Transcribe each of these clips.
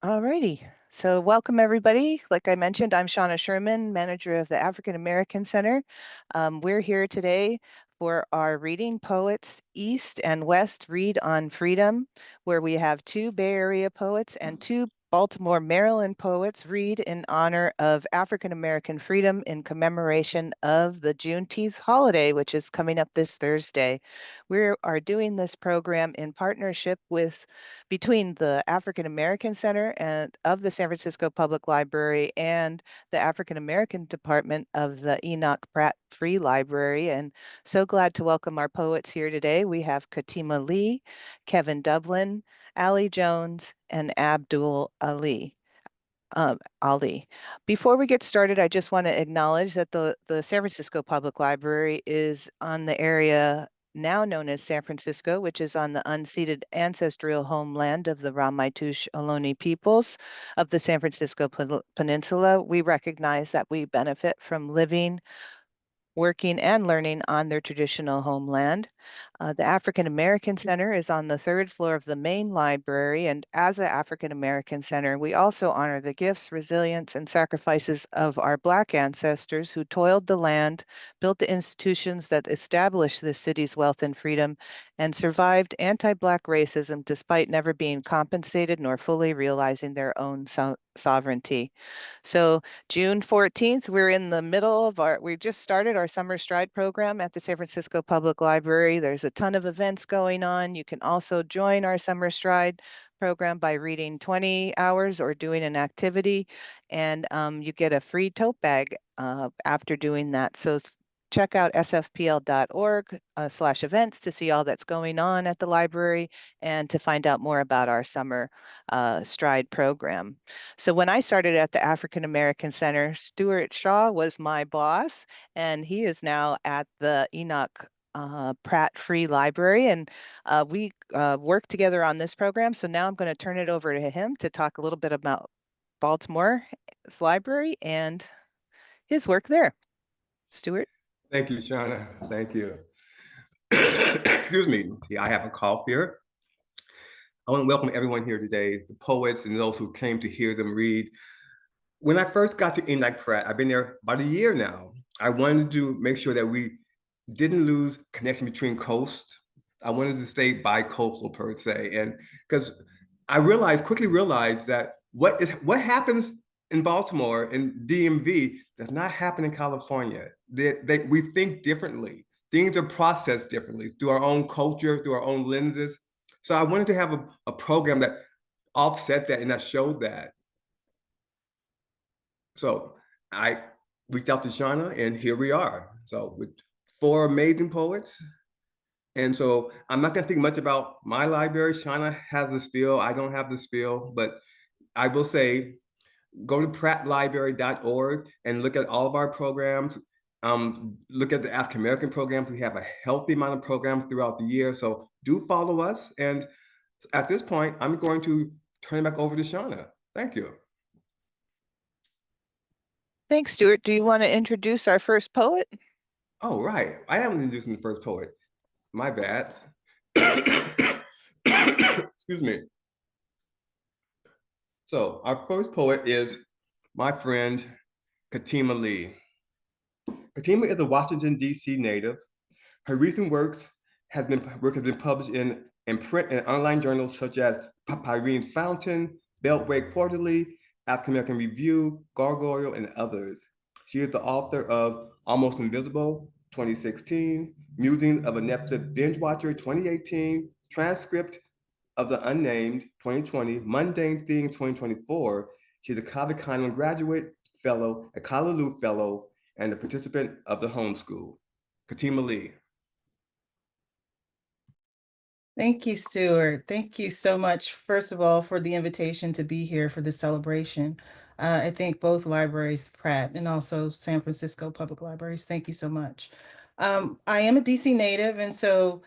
All righty. So welcome everybody. Like I mentioned, I'm Shauna Sherman, manager of the African American Center. We're here today for our Reading Poets East and West Read on Freedom, where we have two Bay Area poets and two Baltimore, Maryland poets read in honor of African American freedom in commemoration of the Juneteenth holiday, which is coming up this Thursday. We are doing this program in partnership between the African American Center and of the San Francisco Public Library and the African American Department of the Enoch Pratt Free Library. And so glad to welcome our poets here today. We have Katima Lee, Kevin Dublin, Alie Jones, and Abdul Ali. Before we get started, I just want to acknowledge that the San Francisco Public Library is on the area now known as San Francisco, which is on the unceded ancestral homeland of the Ramaytush Ohlone peoples of the San Francisco Peninsula. We recognize that we benefit from living, working and learning on their traditional homeland. The African American Center is on the third floor of the main library, and as the African American Center, we also honor the gifts, resilience, and sacrifices of our Black ancestors who toiled the land, built the institutions that established the city's wealth and freedom, and survived anti-Black racism despite never being compensated nor fully realizing their own sovereignty. So June 14th, we're in the middle of we just started our Summer Stride program at the San Francisco Public Library. There's a ton of events going on. You can also join our Summer Stride program by reading 20 hours or doing an activity, and you get a free tote bag after doing that. So check out sfpl.org/events to see all that's going on at the library and to find out more about our Summer Stride program. So when I started at the African American Center, Stuart Shaw was my boss, and he is now at the Enoch Pratt Free Library, and we work together on this program. So now I'm going to turn it over to him to talk a little bit about Baltimore's library and his work there. Stuart. Thank you, Shauna. Thank you. Excuse me. I have a cough here. I want to welcome everyone here today, the poets and those who came to hear them read. When I first got to Enoch Pratt, I've been there about a year now. I wanted to make sure that we didn't lose connection between coasts. I wanted to stay bi-coastal per se. And because I quickly realized that what happens in Baltimore and DMV does not happen in California. We think differently. Things are processed differently through our own culture, through our own lenses. So I wanted to have a program that offset that and that showed that. So I reached out to Shauna, and here we are. So with 4 amazing poets. And so I'm not going to think much about my library. Shauna has the spiel. I don't have the spiel, but I will say, go to prattlibrary.org and look at all of our programs. Look at the African American programs. We have a healthy amount of programs throughout the year. So do follow us. And at this point, I'm going to turn it back over to Shauna. Thank you. Thanks, Stuart. Do you want to introduce our first poet? Oh, right. I haven't introduced the first poet. My bad. Excuse me. So our first poet is my friend, Katima Lee. Katima is a Washington, D.C. native. Her recent work has been published in print and online journals such as Pyrenees Fountain, Beltway Quarterly, African American Review, Gargoyle, and others. She is the author of Almost Invisible, 2016, Musings of a Netflix Binge Watcher, 2018, Transcript of the Unnamed, 2020, Mundane Things, 2024. She's a Kaveh Kahneman Graduate Fellow, a Kalaloo Fellow, and a participant of the Homeschool. Katima Lee. Thank you, Stuart. Thank you so much, first of all, for the invitation to be here for this celebration. I thank both libraries, Pratt and also San Francisco Public Libraries. Thank you so much. I am a DC native, and so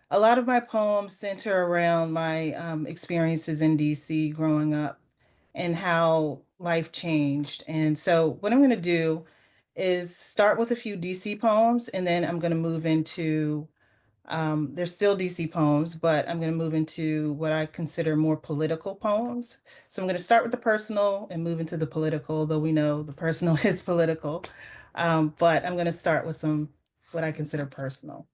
a lot of my poems center around my experiences in DC growing up and how life changed. And so what I'm going to do is start with a few DC poems, and then I'm going to move into They're still DC poems, but I'm going to move into what I consider more political poems. So I'm going to start with the personal and move into the political, though we know the personal is political. But I'm going to start with some what I consider personal.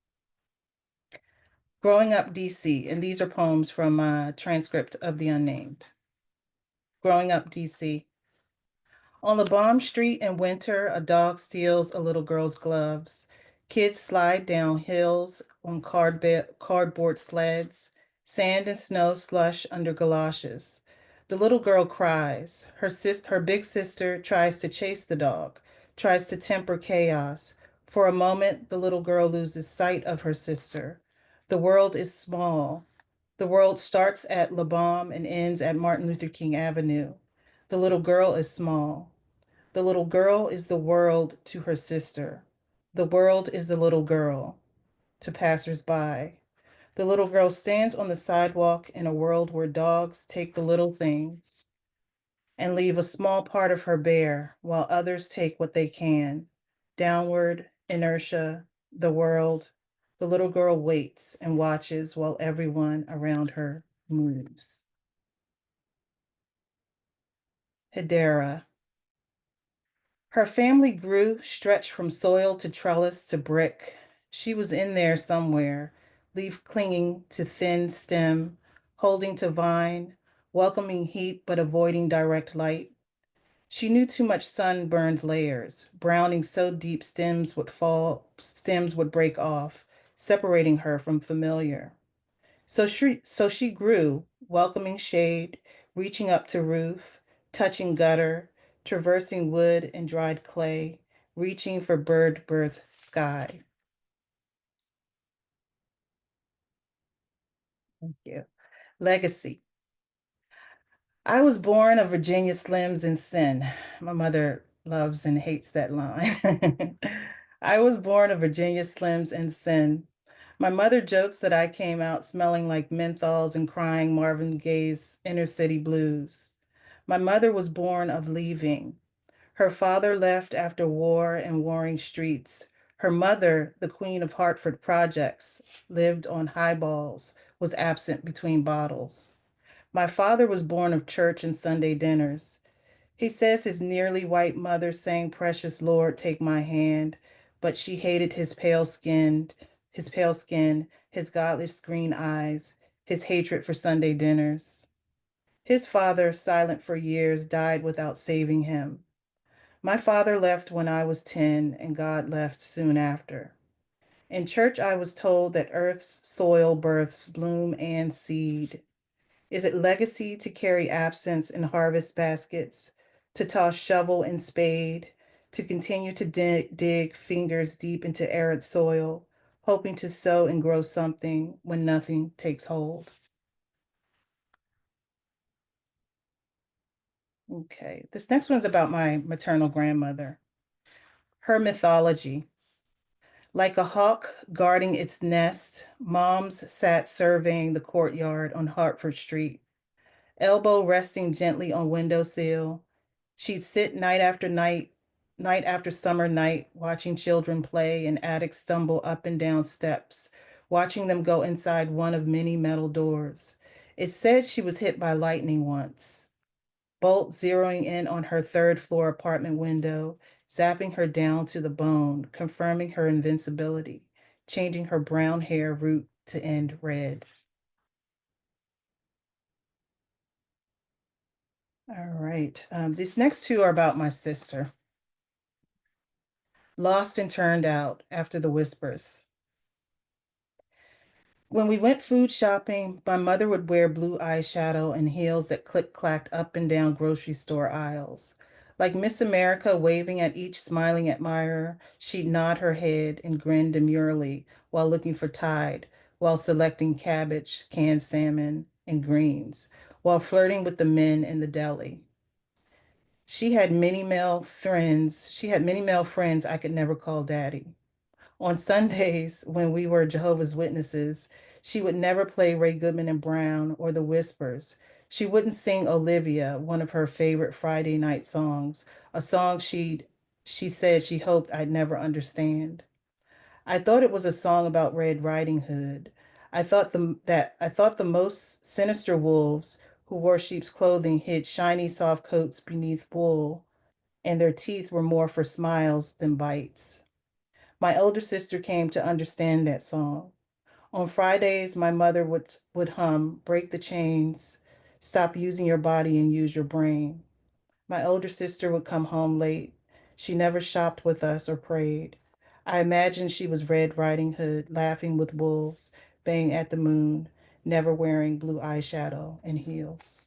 Growing Up DC, and these are poems from a transcript of The Unnamed. Growing Up DC. On the bomb street in winter, a dog steals a little girl's gloves. Kids slide down hills on cardboard sleds, sand and snow slush under galoshes. The little girl cries. Her big sister tries to chase the dog, tries to temper chaos. For a moment, the little girl loses sight of her sister. The world is small. The world starts at La Bombe and ends at Martin Luther King Avenue. The little girl is small. The little girl is the world to her sister. The world is the little girl to passersby. The little girl stands on the sidewalk in a world where dogs take the little things and leave a small part of her bare while others take what they can. Downward, inertia, the world. The little girl waits and watches while everyone around her moves. Hedera. Her family grew, stretched from soil to trellis to brick. She was in there somewhere, leaf clinging to thin stem, holding to vine, welcoming heat but avoiding direct light. She knew too much sun burned layers, browning so deep stems would break off, separating her from familiar. So she grew, welcoming shade, reaching up to roof, touching gutter, traversing wood and dried clay, reaching for bird birth sky. Thank you. Legacy. I was born of Virginia Slims and Sin. My mother loves and hates that line. I was born of Virginia Slims and Sin. My mother jokes that I came out smelling like menthols and crying Marvin Gaye's Inner City Blues. My mother was born of leaving. Her father left after war and warring streets. Her mother, the queen of Hartford projects, lived on highballs, was absent between bottles. My father was born of church and Sunday dinners. He says his nearly white mother sang Precious Lord, Take My Hand, but she hated his pale skin, his godless green eyes, his hatred for Sunday dinners. His father, silent for years, died without saving him. My father left when I was 10, and God left soon after. In church, I was told that earth's soil births bloom and seed. Is it legacy to carry absence in harvest baskets, to toss shovel and spade, to continue to dig fingers deep into arid soil, hoping to sow and grow something when nothing takes hold? Okay, this next one's about my maternal grandmother. Her mythology. Like a hawk guarding its nest, moms sat surveying the courtyard on Hartford Street, elbow resting gently on windowsill. She'd sit night after summer night, watching children play and addicts stumble up and down steps, watching them go inside one of many metal doors. It said she was hit by lightning once, bolt zeroing in on her third floor apartment window, zapping her down to the bone, confirming her invincibility, changing her brown hair root to end red. All right. These next two are about my sister. Lost and turned out after the whispers. When we went food shopping, my mother would wear blue eyeshadow and heels that click-clacked up and down grocery store aisles. Like Miss America waving at each smiling admirer, she'd nod her head and grin demurely while looking for Tide, while selecting cabbage, canned salmon, and greens, while flirting with the men in the deli. She had many male friends. She had many male friends I could never call daddy. On Sundays, when we were Jehovah's Witnesses, she would never play Ray Goodman and Brown or The Whispers. She wouldn't sing Olivia, one of her favorite Friday night songs, a song she said she hoped I'd never understand. I thought it was a song about Red Riding Hood. I thought the most sinister wolves who wore sheep's clothing hid shiny soft coats beneath wool, and their teeth were more for smiles than bites. My older sister came to understand that song. On Fridays, my mother would hum, break the chains, stop using your body and use your brain. My older sister would come home late. She never shopped with us or prayed. I imagined she was Red Riding Hood, laughing with wolves, baying at the moon, never wearing blue eyeshadow and heels.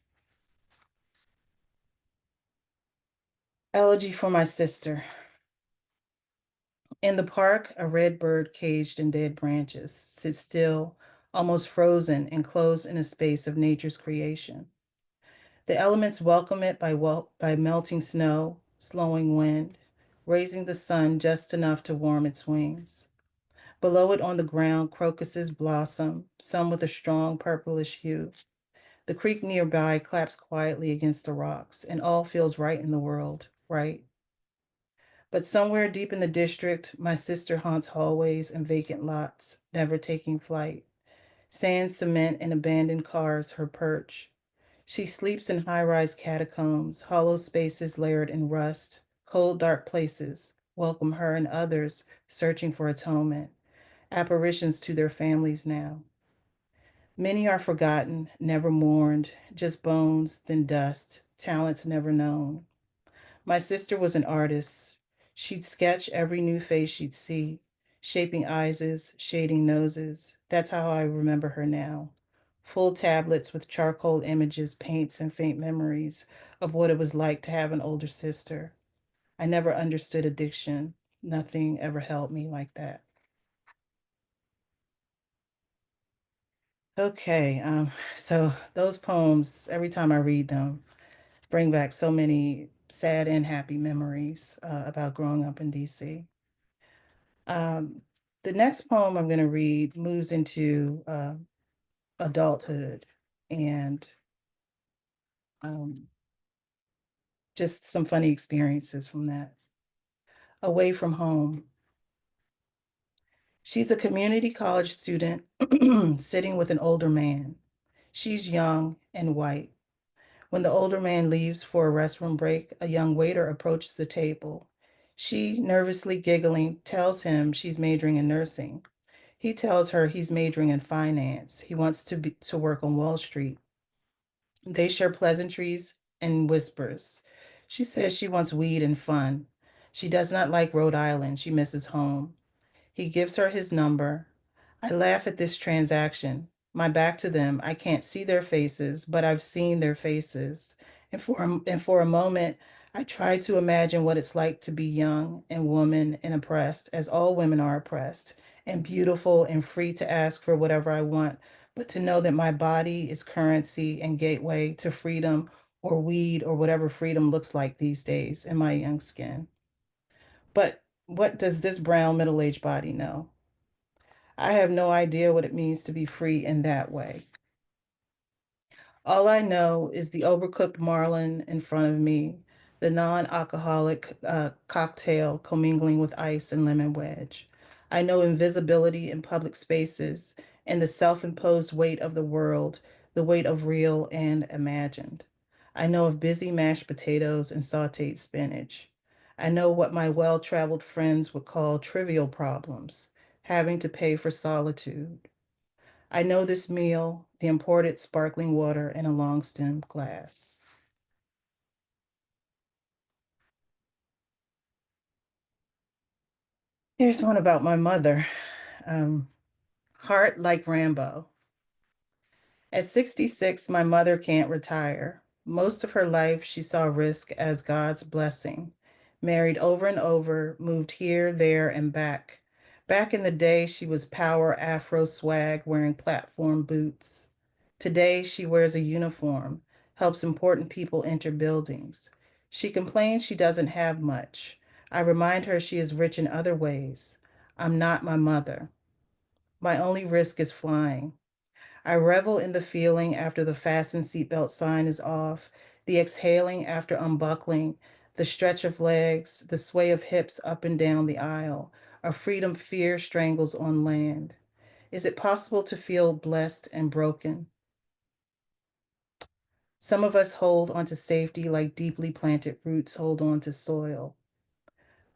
Elegy for my sister. In the park, a red bird caged in dead branches sits still, almost frozen, enclosed in a space of nature's creation. The elements welcome it by melting snow, slowing wind, raising the sun just enough to warm its wings. Below it on the ground, crocuses blossom, some with a strong purplish hue. The creek nearby claps quietly against the rocks, and all feels right in the world, right? But somewhere deep in the district, my sister haunts hallways and vacant lots, never taking flight. Sand, cement, and abandoned cars, her perch. She sleeps in high-rise catacombs, hollow spaces layered in rust, cold, dark places welcome her and others searching for atonement, apparitions to their families now. Many are forgotten, never mourned, just bones, then dust, talents never known. My sister was an artist. She'd sketch every new face she'd see, shaping eyes, shading noses. That's how I remember her now. Full tablets with charcoal images, paints, and faint memories of what it was like to have an older sister. I never understood addiction. Nothing ever helped me like that. Okay, so those poems, every time I read them, bring back so many sad and happy memories about growing up in DC. Um, the next poem I'm going to read moves into adulthood and um, just some funny experiences from that. Away from home. She's a community college student sitting with an older man. She's young and white. When the older man leaves for a restroom break, a young waiter approaches the table. She, nervously giggling, tells him she's majoring in nursing. He tells her he's majoring in finance. He wants to work on Wall Street. They share pleasantries and whispers. She says she wants weed and fun. She does not like Rhode Island. She misses home. He gives her his number. I laugh at this transaction. My back to them, I can't see their faces, but I've seen their faces. And for a moment, I try to imagine what it's like to be young and woman and oppressed, as all women are oppressed, and beautiful and free to ask for whatever I want, but to know that my body is currency and gateway to freedom or weed or whatever freedom looks like these days in my young skin. But what does this brown middle-aged body know? I have no idea what it means to be free in that way. All I know is the overcooked marlin in front of me, the non-alcoholic cocktail commingling with ice and lemon wedge. I know invisibility in public spaces and the self-imposed weight of the world, the weight of real and imagined. I know of busy mashed potatoes and sauteed spinach. I know what my well-traveled friends would call trivial problems, having to pay for solitude. I know this meal, the imported sparkling water in a long stem glass. Here's one about my mother. Um, Heart like Rambo. At 66, my mother can't retire. Most of her life, she saw risk as God's blessing. Married over and over, moved here, there, and back. Back in the day, she was power Afro swag wearing platform boots. Today, she wears a uniform, helps important people enter buildings. She complains she doesn't have much. I remind her she is rich in other ways. I'm not my mother. My only risk is flying. I revel in the feeling after the fasten seatbelt sign is off, the exhaling after unbuckling, the stretch of legs, the sway of hips up and down the aisle, a freedom fear strangles on land. Is it possible to feel blessed and broken? Some of us hold onto safety like deeply planted roots hold on to soil.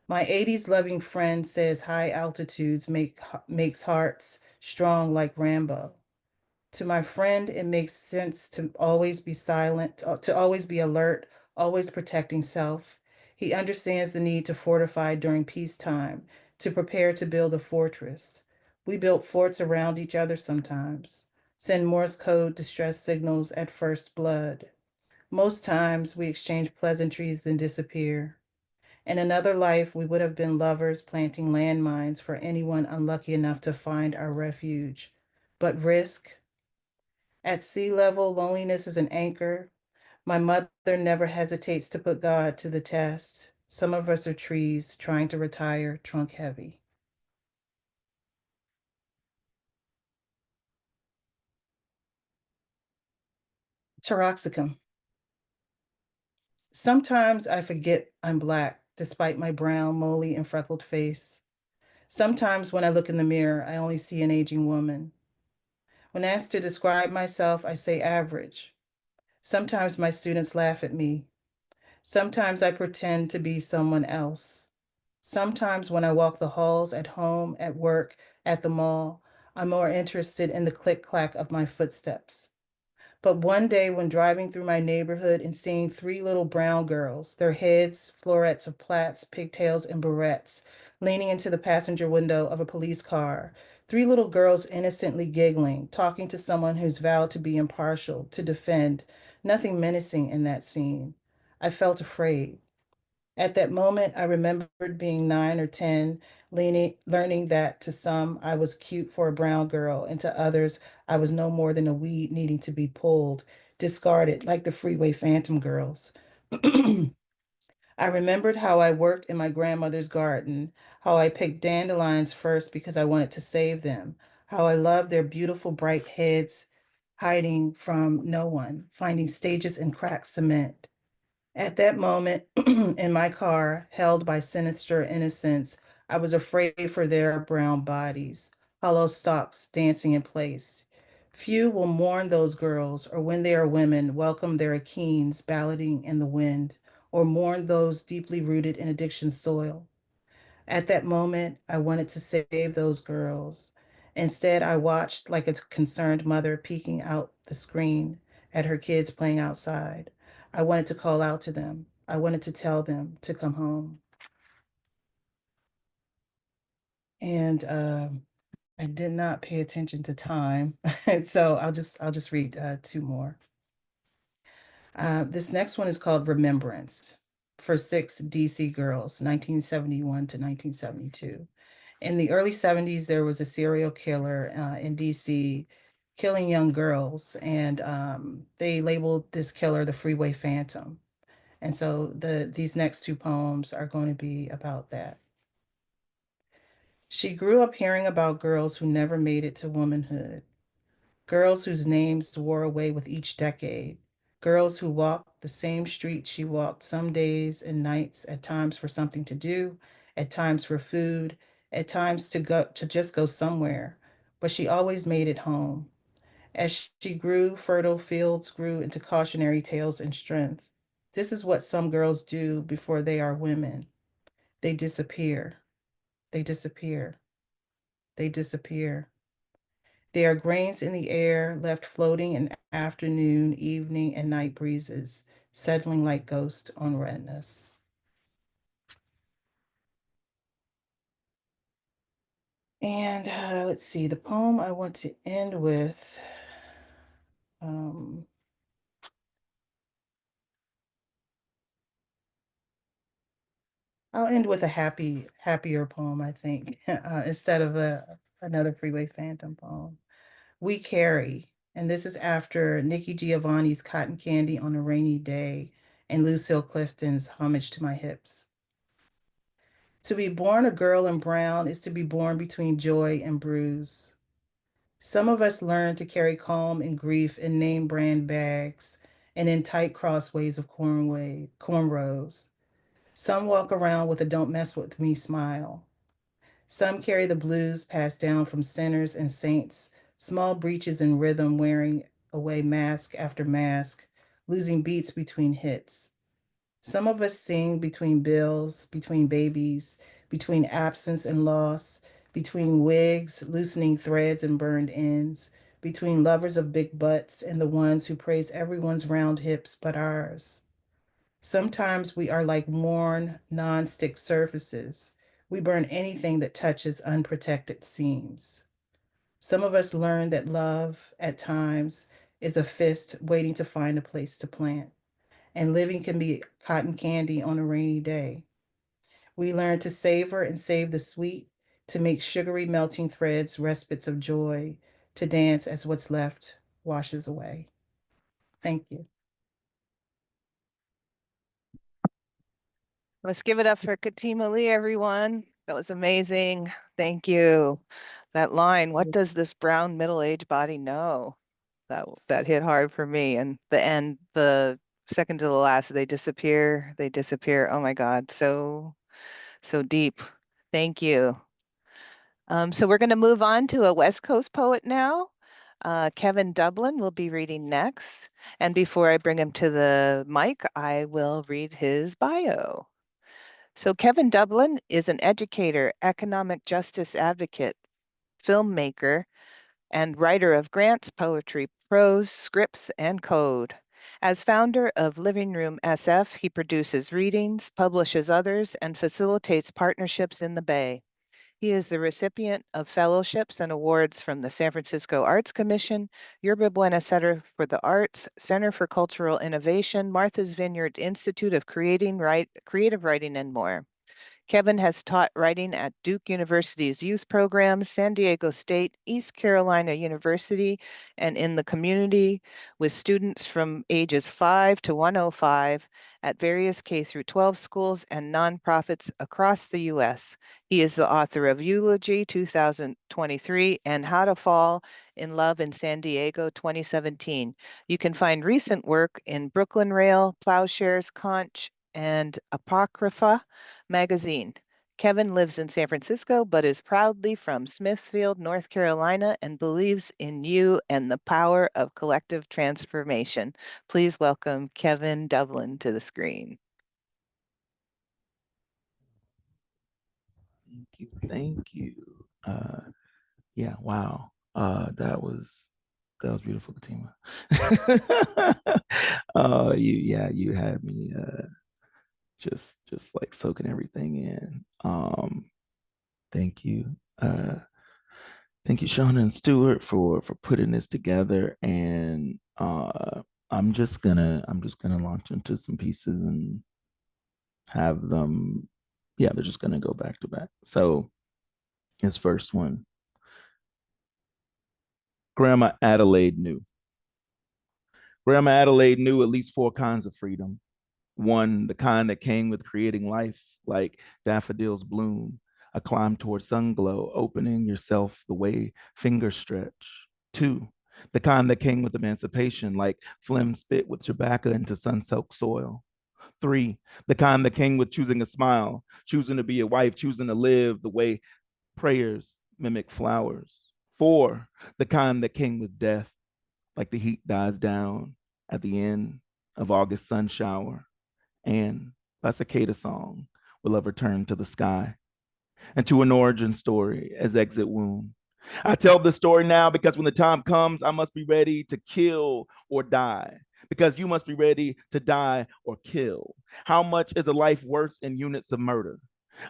My 80s loving friend says high altitudes makes hearts strong like Rambo. To my friend, it makes sense to always be silent, to always be alert, always protecting self. He understands the need to fortify during peacetime, to prepare to build a fortress. We built forts around each other sometimes, send Morse code distress signals at first blood. Most times we exchange pleasantries then disappear. In another life, we would have been lovers planting landmines for anyone unlucky enough to find our refuge. But risk, at sea level, loneliness is an anchor. My mother never hesitates to put God to the test. Some of us are trees trying to retire trunk heavy. Taraxacum. Sometimes I forget I'm Black, despite my brown, moly, and freckled face. Sometimes when I look in the mirror, I only see an aging woman. When asked to describe myself, I say average. Sometimes my students laugh at me. Sometimes I pretend to be someone else. Sometimes when I walk the halls at home, at work, at the mall, I'm more interested in the click clack of my footsteps. But one day, when driving through my neighborhood and seeing three little brown girls, their heads, florets of plaits, pigtails, and barrettes, leaning into the passenger window of a police car, three little girls innocently giggling, talking to someone who's vowed to be impartial, to defend, nothing menacing in that scene. I felt afraid. At that moment, I remembered being 9 or 10, learning that to some I was cute for a brown girl, and to others I was no more than a weed needing to be pulled, discarded like the freeway phantom girls. I remembered how I worked in my grandmother's garden, how I picked dandelions first because I wanted to save them, how I loved their beautiful bright heads hiding from no one, finding stages in cracked cement. At that moment, in my car, held by sinister innocence, I was afraid for their brown bodies, hollow stalks dancing in place. Few will mourn those girls, or when they are women, welcome their Akeens balloting in the wind, or mourn those deeply rooted in addiction's soil. At that moment, I wanted to save those girls. Instead, I watched like a concerned mother peeking out the screen at her kids playing outside. I wanted to call out to them. I wanted to tell them to come home. And I did not pay attention to time, so I'll just read two more. This next one is called Remembrance for six DC girls, 1971 to 1972. In the early 70s, there was a serial killer in DC killing young girls, and they labeled this killer the Freeway Phantom. And so these next two poems are going to be about that. She grew up hearing about girls who never made it to womanhood, girls whose names wore away with each decade, girls who walked the same street she walked some days and nights, at times for something to do, at times for food, at times to just go somewhere, but she always made it home. As she grew, fertile fields grew into cautionary tales and strength. This is what some girls do before they are women. They disappear. They disappear. They disappear. They are grains in the air, left floating in afternoon, evening, and night breezes, settling like ghosts on retinas. And let's see, the poem I want to end with. Um, I'll end with a happier poem, I think, instead of another Freeway Phantom poem. We Carry, and this is after Nikki Giovanni's Cotton Candy on a Rainy Day and Lucille Clifton's Homage to My Hips. To be born a girl in brown is to be born between joy and bruise. Some of us learn to carry calm and grief in name brand bags and in tight crossways of cornrows. Some walk around with a don't mess with me smile. Some carry the blues passed down from sinners and saints, small breaches in rhythm wearing away mask after mask, losing beats between hits. Some of us sing between bills, between babies, between absence and loss, between wigs, loosening threads and burned ends, between lovers of big butts and the ones who praise everyone's round hips but ours. Sometimes we are like worn, non-stick surfaces. We burn anything that touches unprotected seams. Some of us learn that love, at times, is a fist waiting to find a place to plant, and living can be cotton candy on a rainy day. We learn to savor and save the sweet, to make sugary melting threads respites of joy, to dance as what's left washes away. Thank you. Let's give it up for Katima Lee, everyone. That was amazing. Thank you. That line, what does this brown middle-aged body know? That hit hard for me. And the end, the second to the last, they disappear. They disappear. Oh my God, so deep. Thank you. So we're going to move on to a West Coast poet now. Kevin Dublin will be reading next. And before I bring him to the mic, I will read his bio. So Kevin Dublin is an educator, economic justice advocate, filmmaker, and writer of grants, poetry, prose, scripts, and code. As founder of Living Room SF, he produces readings, publishes others, and facilitates partnerships in the Bay. He is the recipient of fellowships and awards from the San Francisco Arts Commission, Yerba Buena Center for the Arts, Center for Cultural Innovation, Martha's Vineyard Institute of Creative Writing, and more. Kevin has taught writing at Duke University's youth programs, San Diego State, East Carolina University, and in the community with students from ages 5 to 105 at various K-12 schools and nonprofits across the U.S. He is the author of Eulogy 2023 and How to Fall in Love in San Diego 2017. You can find recent work in Brooklyn Rail, Plowshares, Conch, and Apocrypha magazine. Kevin lives in San Francisco, but is proudly from Smithfield, North Carolina, and believes in you and the power of collective transformation. Please welcome Kevin Dublin to the screen. Thank you. Thank you. Yeah, wow. That was beautiful, Katima. You had me just like soaking everything in. Thank you. Thank you, Shauna and Stuart, for putting this together. And I'm just gonna launch into some pieces and have them, yeah, they're just gonna go back to back. So his first one. Grandma Adelaide knew. Grandma Adelaide knew at least 4 kinds of freedom. One, the kind that came with creating life, like daffodils bloom, a climb toward sunglow, opening yourself the way fingers stretch. 2, the kind that came with emancipation, like phlegm spit with tobacco into sun-soaked soil. 3, the kind that came with choosing a smile, choosing to be a wife, choosing to live the way prayers mimic flowers. 4, the kind that came with death, like the heat dies down at the end of August sun shower, and by cicada song will ever turn to the sky and to an origin story as exit wound. I tell this story now because when the time comes, I must be ready to kill or die, because you must be ready to die or kill. How much is a life worth in units of murder?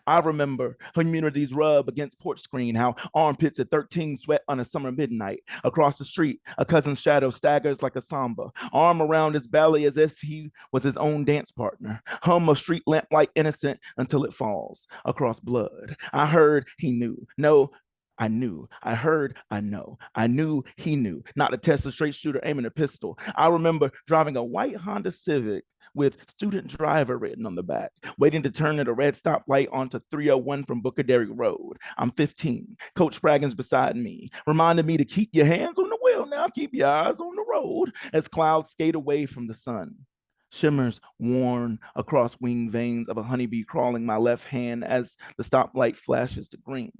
I remember communities rub against porch screen, how armpits at 13 sweat on a summer midnight. Across the street, a cousin's shadow staggers like a samba, arm around his belly as if he was his own dance partner. Hum of street lamplight innocent until it falls across blood. I heard he knew. No, I knew. I heard, I know. I knew he knew. Not to test a straight shooter aiming a pistol. I remember driving a white Honda Civic with student driver written on the back, waiting to turn at a red stoplight onto 301 from Booker Dairy Road. I'm 15. Coach Spraggins beside me, reminded me to keep your hands on the wheel now, keep your eyes on the road as clouds skate away from the sun. shimmers worn across wing veins of a honeybee crawling my left hand as the stoplight flashes to green.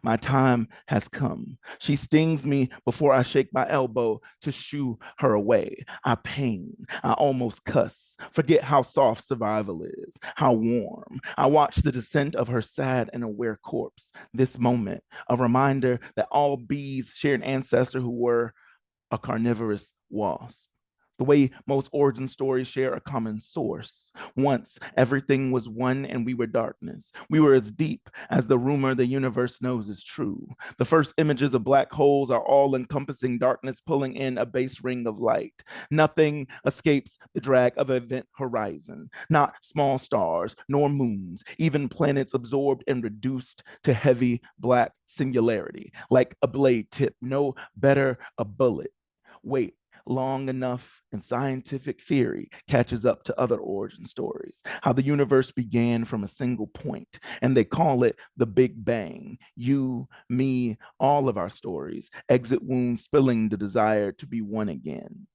My time has come. She stings me before I shake my elbow to shoo her away. I pain. I almost cuss. Forget how soft survival is, how warm. I watch the descent of her sad and aware corpse. This moment, a reminder that all bees share an ancestor who were a carnivorous wasp. The way most origin stories share a common source. Once, everything was one and we were darkness. We were as deep as the rumor the universe knows is true. The first images of black holes are all-encompassing darkness pulling in a base ring of light. Nothing escapes the drag of event horizon. Not small stars, nor moons, even planets absorbed and reduced to heavy black singularity. Like a blade tip, no better a bullet. Wait long enough and scientific theory catches up to other origin stories, how the universe began from a single point, and they call it the Big Bang. You, me, all of our stories, exit wounds spilling the desire to be one again.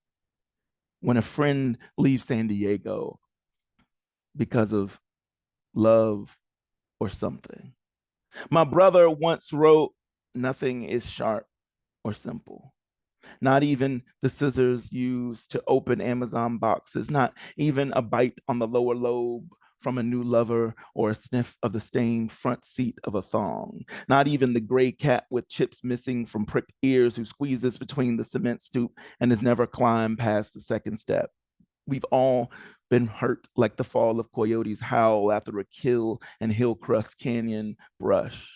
When a friend leaves San Diego because of love or something. My brother once wrote, "Nothing is sharp or simple." Not even the scissors used to open Amazon boxes, not even a bite on the lower lobe from a new lover or a sniff of the stained front seat of a thong, not even the gray cat with chips missing from pricked ears who squeezes between the cement stoop and has never climbed past the second step. We've all been hurt like the fall of coyotes howl after a kill in Hillcrest Canyon brush.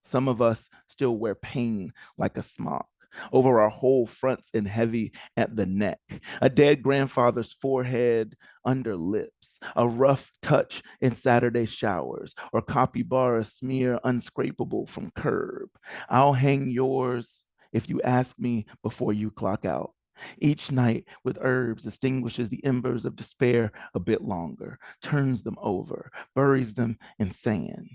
Some of us still wear pain like a smock over our whole fronts and heavy at the neck, a dead grandfather's forehead under lips, a rough touch in Saturday showers, or capybara smear unscrapable from curb. I'll hang yours if you ask me before you clock out. Each night with herbs extinguishes the embers of despair a bit longer, turns them over, buries them in sand.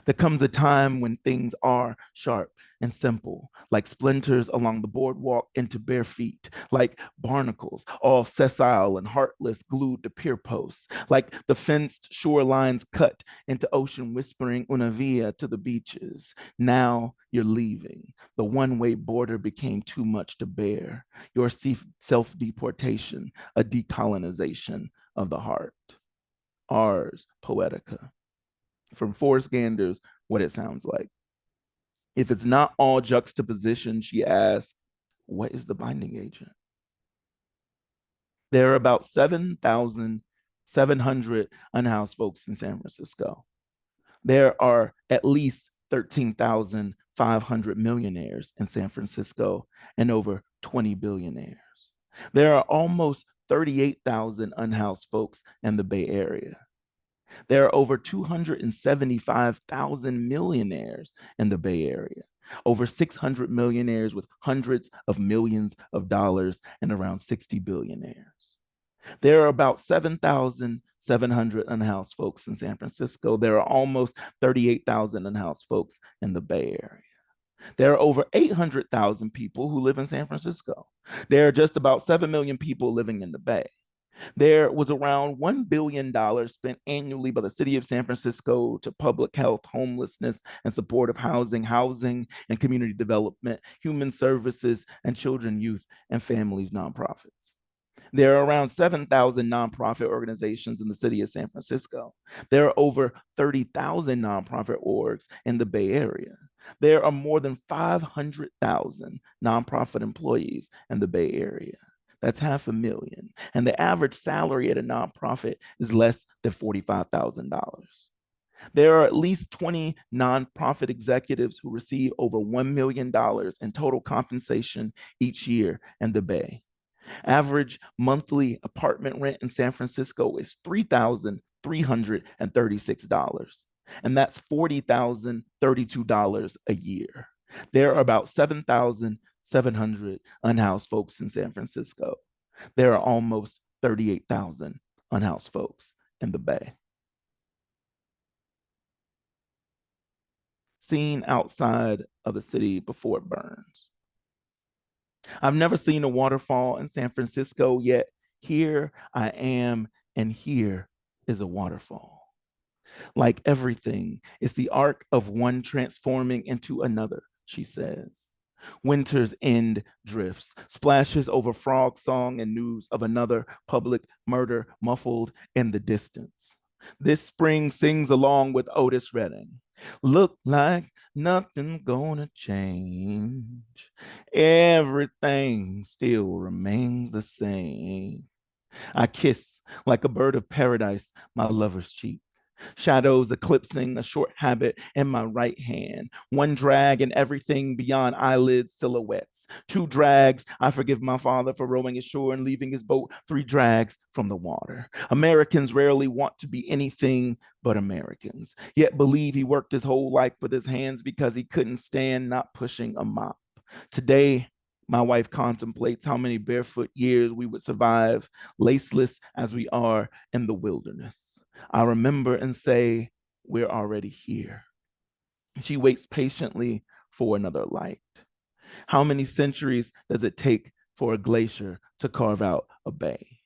There comes a time when things are sharp and simple, like splinters along the boardwalk into bare feet, like barnacles, all sessile and heartless, glued to pier posts, like the fenced shorelines cut into ocean whispering una via to the beaches. Now you're leaving. The one-way border became too much to bear. Your self-deportation, a decolonization of the heart. Ars Poetica. From Forrest Gander's What It Sounds Like. If it's not all juxtaposition, she asks, what is the binding agent? There are about 7,700 unhoused folks in San Francisco. There are at least 13,500 millionaires in San Francisco and over 20 billionaires. There are almost 38,000 unhoused folks in the Bay Area. There are over 275,000 millionaires in the Bay Area, over 600 millionaires with hundreds of millions of dollars, and around 60 billionaires. There are about 7,700 unhoused folks in San Francisco. There are almost 38,000 unhoused folks in the Bay Area. There are over 800,000 people who live in San Francisco. There are just about 7 million people living in the Bay. There was around $1 billion spent annually by the city of San Francisco to public health, homelessness, and supportive housing and community development, human services, and children, youth, and families nonprofits. There are around 7,000 nonprofit organizations in the city of San Francisco. There are over 30,000 nonprofit orgs in the Bay Area. There are more than 500,000 nonprofit employees in the Bay Area. That's 500,000. And the average salary at a nonprofit is less than $45,000. There are at least 20 nonprofit executives who receive over $1 million in total compensation each year in the Bay. Average monthly apartment rent in San Francisco is $3,336, and that's $40,032 a year. There are about 7,700 unhoused folks in San Francisco. There are almost 38,000 unhoused folks in the Bay. Seen outside of the city before it burns. I've never seen a waterfall in San Francisco, yet here I am and here is a waterfall. Like everything, it's the arc of one transforming into another, she says. Winter's end drifts, splashes over frog song and news of another public murder muffled in the distance. This spring sings along with Otis Redding. Look like nothing gonna change. Everything still remains the same. I kiss like a bird of paradise my lover's cheek. Shadows eclipsing a short habit in my right hand. One drag and everything beyond eyelid silhouettes. Two drags, I forgive my father for rowing ashore and leaving his boat. Three drags from the water. Americans rarely want to be anything but Americans, yet believe he worked his whole life with his hands because he couldn't stand not pushing a mop. Today, my wife contemplates how many barefoot years we would survive, laceless as we are in the wilderness. I remember and say, we're already here. She waits patiently for another light. How many centuries does it take for a glacier to carve out a bay?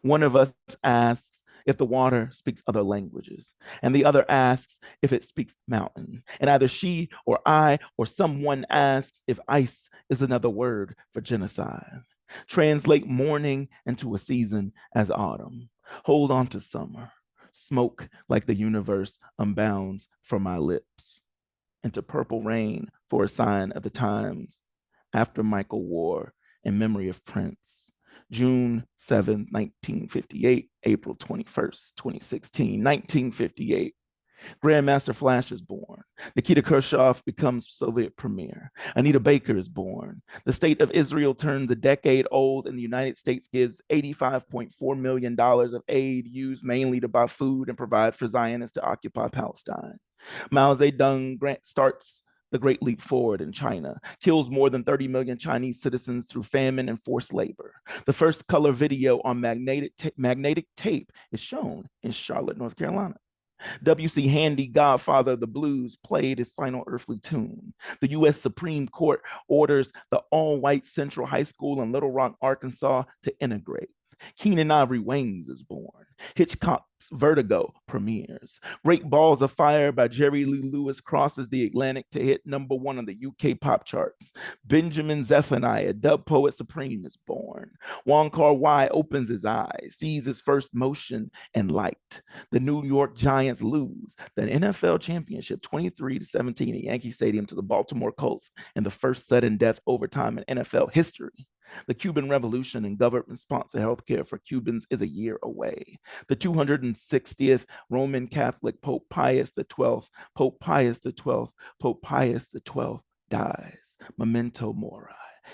One of us asks if the water speaks other languages, and the other asks if it speaks mountain. And either she or I or someone asks if ice is another word for genocide. Translate morning into a season as autumn. Hold on to summer. Smoke like the universe unbounds from my lips. Into purple rain for a sign of the times. After Michael War, in memory of Prince. June 7, 1958, April 21st, 2016, 1958. Grandmaster Flash is born. Nikita Khrushchev becomes Soviet premier. Anita Baker is born. The state of Israel turns a decade old, and the United States gives $85.4 million of aid used mainly to buy food and provide for Zionists to occupy Palestine. Mao Zedong starts the Great Leap Forward in China, kills more than 30 million Chinese citizens through famine and forced labor. The first color video on magnetic tape is shown in Charlotte, North Carolina. W.C. Handy, godfather of the blues, played his final earthly tune. The U.S. Supreme Court orders the all-white Central High School in Little Rock, Arkansas to integrate. Keenan Ivory Wayans is born. Hitchcock's Vertigo premieres. Great Balls of Fire by Jerry Lee Lewis crosses the Atlantic to hit #1 on the UK pop charts. Benjamin Zephaniah, dub poet supreme, is born. Wong Kar-wai opens his eyes, sees his first motion and light. The New York Giants lose the NFL championship 23-17 at Yankee Stadium to the Baltimore Colts in the first sudden death overtime in NFL history. The Cuban Revolution and government-sponsored healthcare for Cubans is a year away. The 260th Roman Catholic Pope Pius XII, Pope Pius XII dies. Memento Mori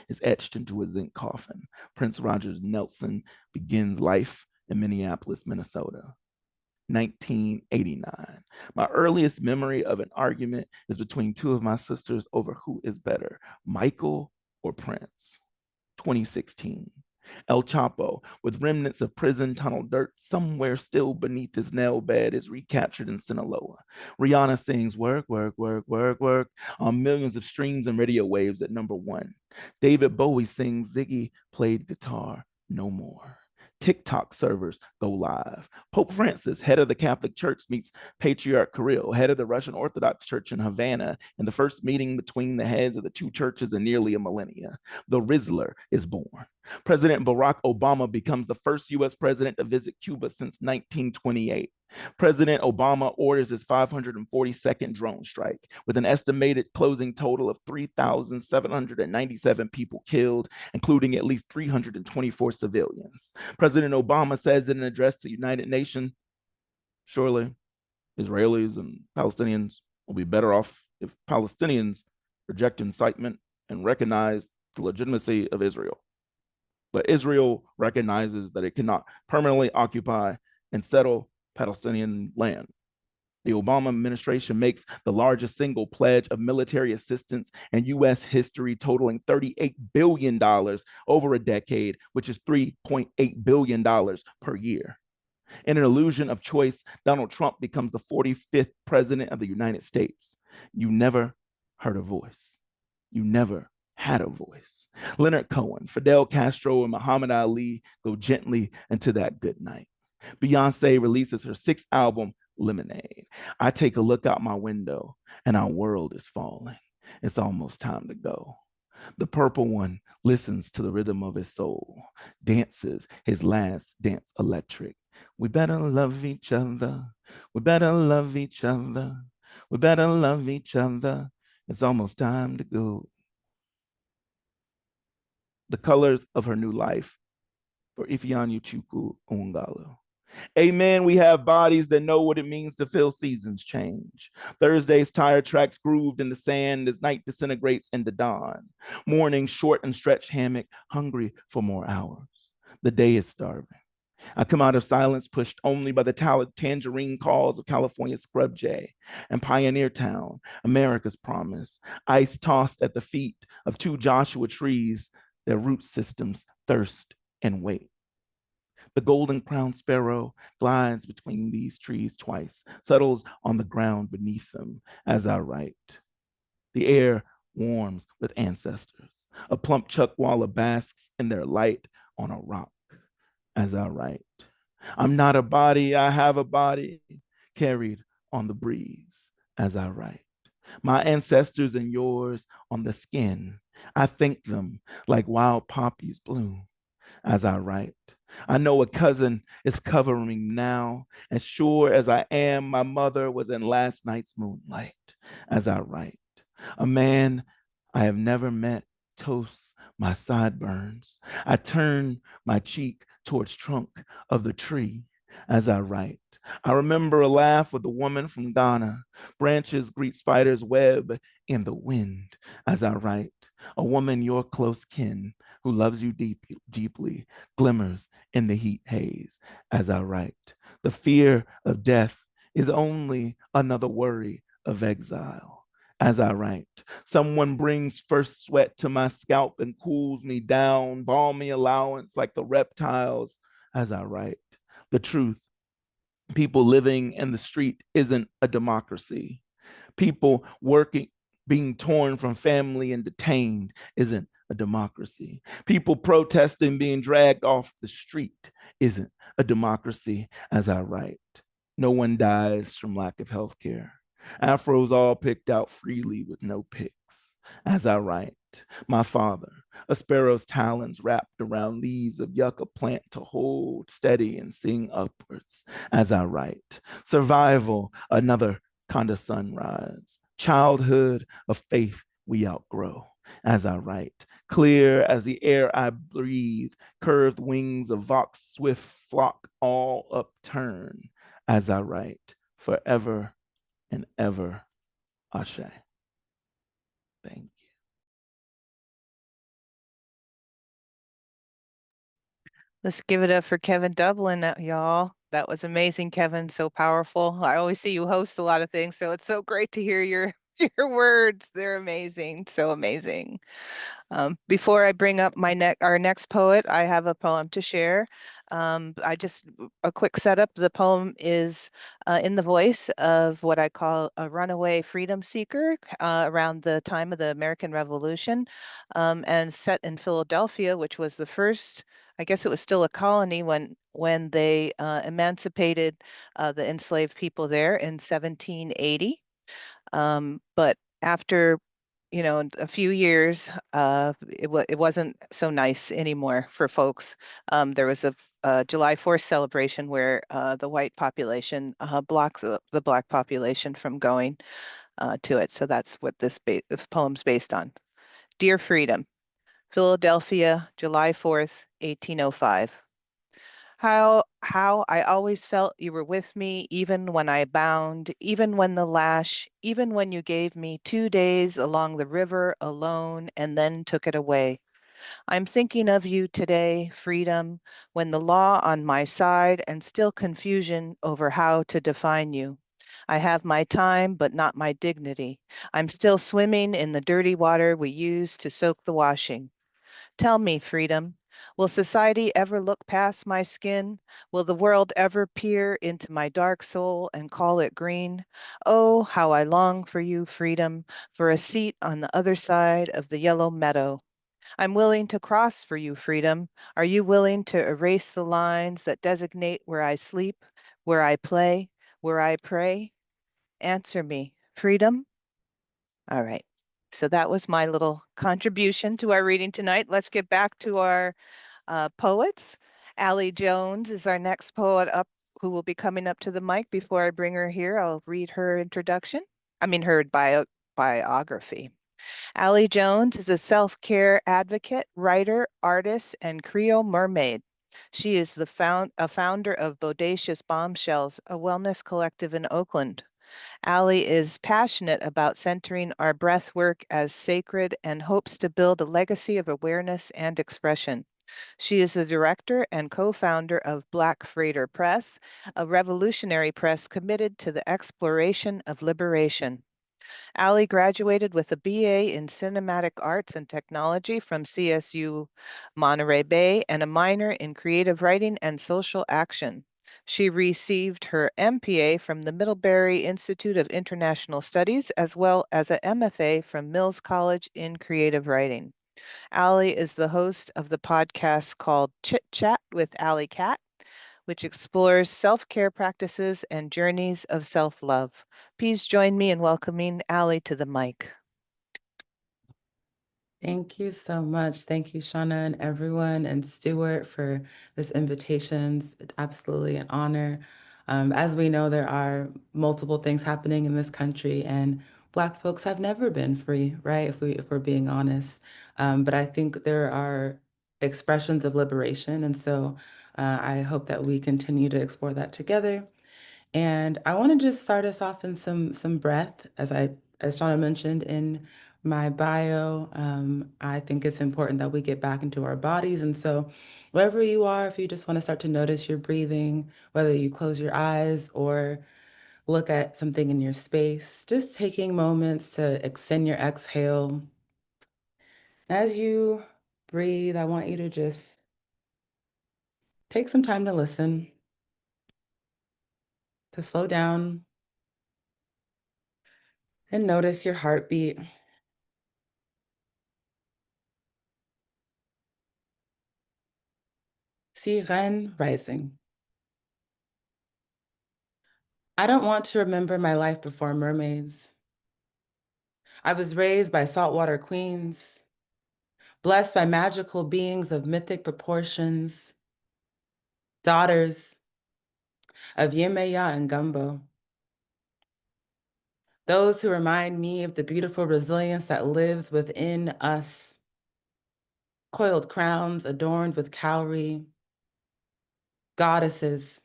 is etched into a zinc coffin. Prince Rogers Nelson begins life in Minneapolis, Minnesota. 1989. My earliest memory of an argument is between two of my sisters over who is better, Michael or Prince. 2016. El Chapo, with remnants of prison tunnel dirt somewhere still beneath his nail bed, is recaptured in Sinaloa. Rihanna sings work, work, work, work, work on millions of streams and radio waves at #1. David Bowie sings Ziggy played guitar no more. TikTok servers go live. Pope Francis, head of the Catholic Church, meets Patriarch Kirill, head of the Russian Orthodox Church in Havana, in the first meeting between the heads of the two churches in nearly a millennia. The Rizzler is born. President Barack Obama becomes the first US president to visit Cuba since 1928. President Obama orders his 542nd drone strike, with an estimated closing total of 3,797 people killed, including at least 324 civilians. President Obama says in an address to the United Nations, surely Israelis and Palestinians will be better off if Palestinians reject incitement and recognize the legitimacy of Israel. But Israel recognizes that it cannot permanently occupy and settle Palestinian land. The Obama administration makes the largest single pledge of military assistance in US history, totaling $38 billion over a decade, which is $3.8 billion per year. In an illusion of choice, Donald Trump becomes the 45th president of the United States. You never heard a voice. You never had a voice. Leonard Cohen, Fidel Castro, and Muhammad Ali go gently into that good night. Beyonce releases her 6th album, Lemonade. I take a look out my window and our world is falling. It's almost time to go. The purple one listens to the rhythm of his soul, dances his last dance electric. We better love each other. We better love each other. We better love each other. It's almost time to go. The colors of her new life for Ifeanyi Chukwu Ungalo. Amen. We have bodies that know what it means to feel seasons change. Thursday's tire tracks grooved in the sand as night disintegrates into dawn. Morning, short and stretched hammock, hungry for more hours. The day is starving. I come out of silence pushed only by the tangerine calls of California's scrub jay and Pioneer Town, America's promise, ice tossed at the feet of 2 Joshua trees, their root systems thirst and wait. The golden crowned sparrow glides between these trees twice, settles on the ground beneath them as I write. The air warms with ancestors. A plump chuckwalla basks in their light on a rock as I write. I'm not a body, I have a body carried on the breeze as I write. My ancestors and yours on the skin. I think them like wild poppies bloom as I write. I know a cousin is covering me now, as sure as I am my mother was in last night's moonlight as I write. A man I have never met toasts my sideburns. I turn my cheek towards trunk of the tree as I write. I remember a laugh with a woman from Ghana. Branches greet spider's web in the wind as I write. A woman your close kin who loves you deeply glimmers in the heat haze as I write. The fear of death is only another worry of exile as I write. Someone brings first sweat to my scalp and cools me down, balmy allowance like the reptiles as I write. The truth, people living in the street isn't a democracy. People working, being torn from family and detained isn't a democracy. People protesting, being dragged off the street isn't a democracy as I write. No one dies from lack of health care. Afros all picked out freely with no picks as I write. My father, a sparrow's talons wrapped around leaves of yucca plant to hold steady and sing upwards as I write. Survival, another kind of sunrise. Childhood, a faith we outgrow as I write. Clear as the air I breathe, curved wings of Vox swift flock all upturn as I write. Forever and ever, Ashe. Thank you. Let's give it up for Kevin Dublin, y'all. That was amazing, Kevin. So powerful. I always see you host a lot of things, so it's so great to hear your your words. They're amazing. So amazing. Before I bring up our next poet, I have a poem to share. A quick setup. The poem is in the voice of what I call a runaway freedom seeker around the time of the American Revolution, and set in Philadelphia, which was the first. I guess it was still a colony when they emancipated the enslaved people there in 1780. But after a few years, it wasn't so nice anymore for folks. There was a July 4th celebration where the white population blocked the black population from going to it. So that's what this poem's based on. Dear Freedom, Philadelphia, July 4th, 1805. How I always felt you were with me, even when I bound, even when the lash, even when you gave me 2 days along the river alone and then took it away. I'm thinking of you today, freedom, when the law on my side and still confusion over how to define you. I have my time, but not my dignity. I'm still swimming in the dirty water we use to soak the washing. Tell me, freedom, will society ever look past my skin? Will the world ever peer into my dark soul and call it green? Oh, how I long for you, freedom, for a seat on the other side of the yellow meadow. I'm willing to cross for you, freedom. Are you willing to erase the lines that designate where I sleep, where I play, where I pray? Answer me, freedom? All right. So that was my little contribution to our reading tonight. Let's get back to our poets. Alie Jones is our next poet up who will be coming up to the mic. Before I bring her here, I'll read her introduction. I mean, her biography. Alie Jones is a self-care advocate, writer, artist, and Creole mermaid. She is a founder of Bodacious Bombshells, a wellness collective in Oakland. Alie is passionate about centering our breath work as sacred and hopes to build a legacy of awareness and expression. She is the director and co-founder of Black Freighter Press, a revolutionary press committed to the exploration of liberation. Alie graduated with a BA in Cinematic Arts and Technology from CSU Monterey Bay and a minor in Creative Writing and Social Action. She received her MPA from the Middlebury Institute of International Studies, as well as a MFA from Mills College in Creative Writing. Alie is the host of the podcast called Chit Chat with Aliecat, which explores self-care practices and journeys of self-love. Please join me in welcoming Alie to the mic. Thank you so much. Thank you, Shauna, and everyone, and Stuart for this invitation. It's absolutely an honor. As we know, there are multiple things happening in this country, and Black folks have never been free, right? If we're being honest. But I think there are expressions of liberation, and so I hope that we continue to explore that together. And I want to just start us off in some breath, as Shauna mentioned in my bio. I think it's important that we get back into our bodies. And so wherever you are, if you just want to start to notice your breathing, whether you close your eyes or look at something in your space, just taking moments to extend your exhale. As you breathe, I want you to just take some time to listen, to slow down and notice your heartbeat. Siren rising. I don't want to remember my life before mermaids. I was raised by saltwater queens, blessed by magical beings of mythic proportions, daughters of Yemeya and Gumbo. Those who remind me of the beautiful resilience that lives within us. Coiled crowns adorned with cowrie, goddesses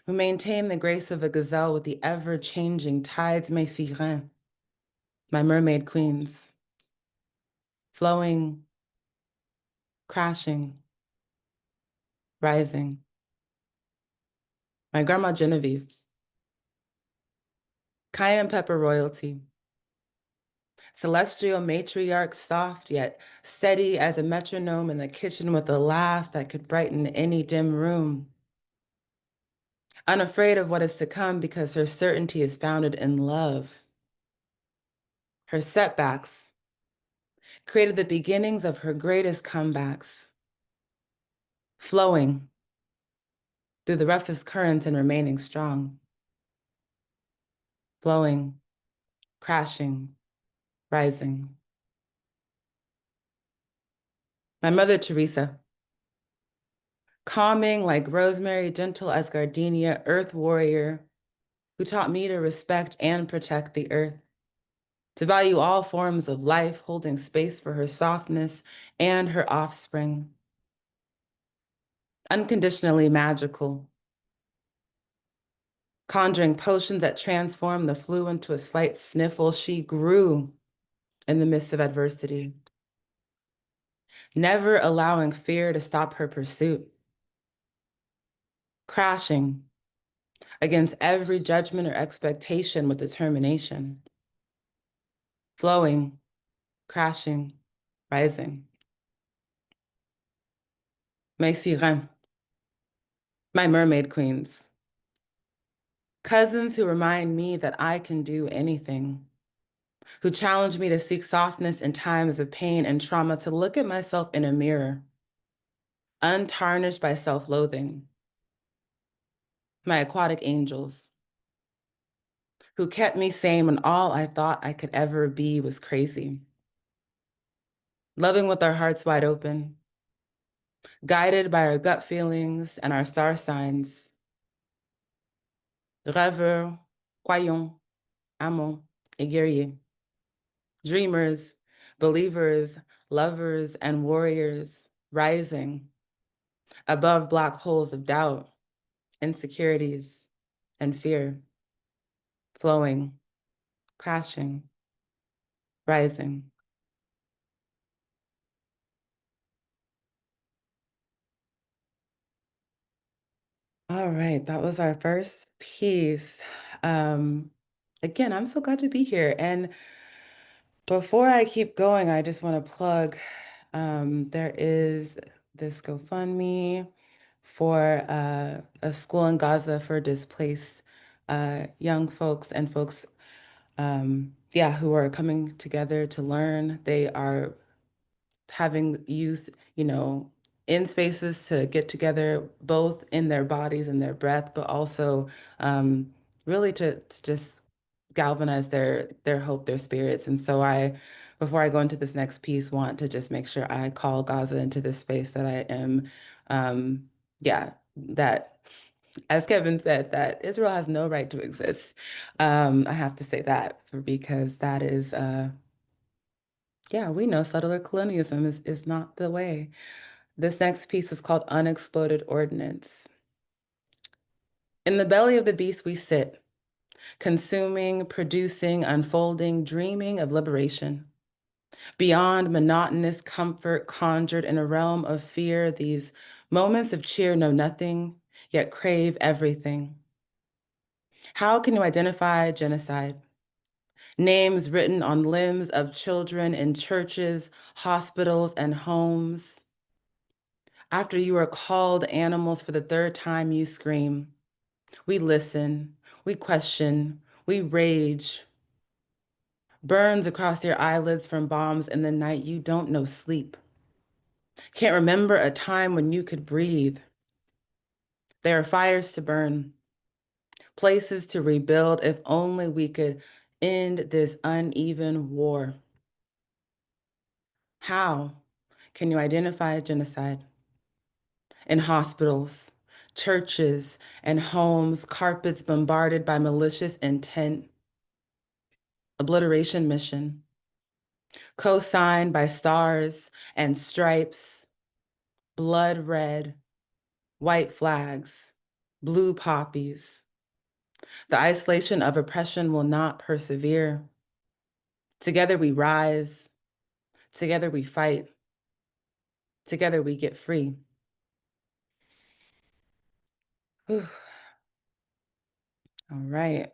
who maintain the grace of a gazelle with the ever-changing tides, mes sirens, my mermaid queens, flowing, crashing, rising. My grandma Genevieve, cayenne pepper royalty, celestial matriarch, soft yet steady as a metronome in the kitchen with a laugh that could brighten any dim room. Unafraid of what is to come because her certainty is founded in love. Her setbacks created the beginnings of her greatest comebacks, flowing through the roughest currents and remaining strong. Flowing, crashing, rising. My mother, Teresa, calming like rosemary, gentle as gardenia, earth warrior, who taught me to respect and protect the earth, to value all forms of life, holding space for her softness and her offspring. Unconditionally magical, conjuring potions that transform the flu into a slight sniffle, she grew in the midst of adversity, never allowing fear to stop her pursuit, crashing against every judgment or expectation with determination, flowing, crashing, rising. Mes sirens, my mermaid queens, cousins who remind me that I can do anything, who challenged me to seek softness in times of pain and trauma, to look at myself in a mirror, untarnished by self-loathing. My aquatic angels, who kept me sane when all I thought I could ever be was crazy. Loving with our hearts wide open, guided by our gut feelings and our star signs. Rêveurs, croyants, amants, et guerriers. Dreamers, believers, lovers, and warriors rising above black holes of doubt, insecurities, and fear, flowing, crashing, rising. All right, that was our first piece. Again, I'm so glad to be here. And before I keep going, I just want to plug, there is this GoFundMe for a school in Gaza for displaced young folks and folks, who are coming together to learn. They are having youth, in spaces to get together, both in their bodies and their breath, but also really to just galvanize their hope, their spirits. And so before I go into this next piece, want to just make sure I call Gaza into this space that I am, that, as Kevin said, that Israel has no right to exist. I have to say that because that is, we know settler colonialism is not the way. This next piece is called Unexploded Ordnance. In the belly of the beast we sit, consuming, producing, unfolding, dreaming of liberation. Beyond monotonous comfort conjured in a realm of fear, these moments of cheer know nothing, yet crave everything. How can you identify genocide? Names written on limbs of children in churches, hospitals, and homes. After you are called animals for the third time, you scream. We listen, we question, we rage. Burns across your eyelids from bombs in the night, you don't know sleep. Can't remember a time when you could breathe. There are fires to burn, places to rebuild, if only we could end this uneven war. How can you identify genocide? In hospitals, churches, and homes, carpets bombarded by malicious intent, obliteration mission, co-signed by stars and stripes, blood red, white flags, blue poppies. The isolation of oppression will not persevere. Together we rise, together we fight, together we get free. Whew. All right.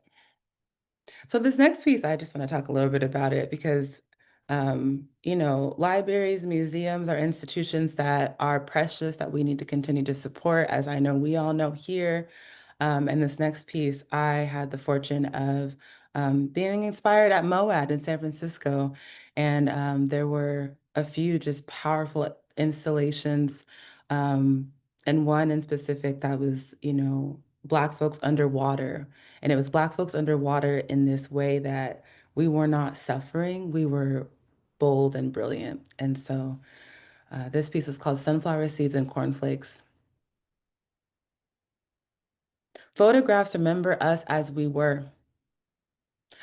So this next piece, I just want to talk a little bit about it because, libraries, museums are institutions that are precious that we need to continue to support, as I know we all know here. And this next piece, I had the fortune of being inspired at MOAD in San Francisco. And there were a few just powerful installations, and one in specific that was, Black folks underwater. And it was Black folks underwater in this way that we were not suffering, we were bold and brilliant. And so this piece is called Sunflower Seeds and Cornflakes. Photographs remember us as we were,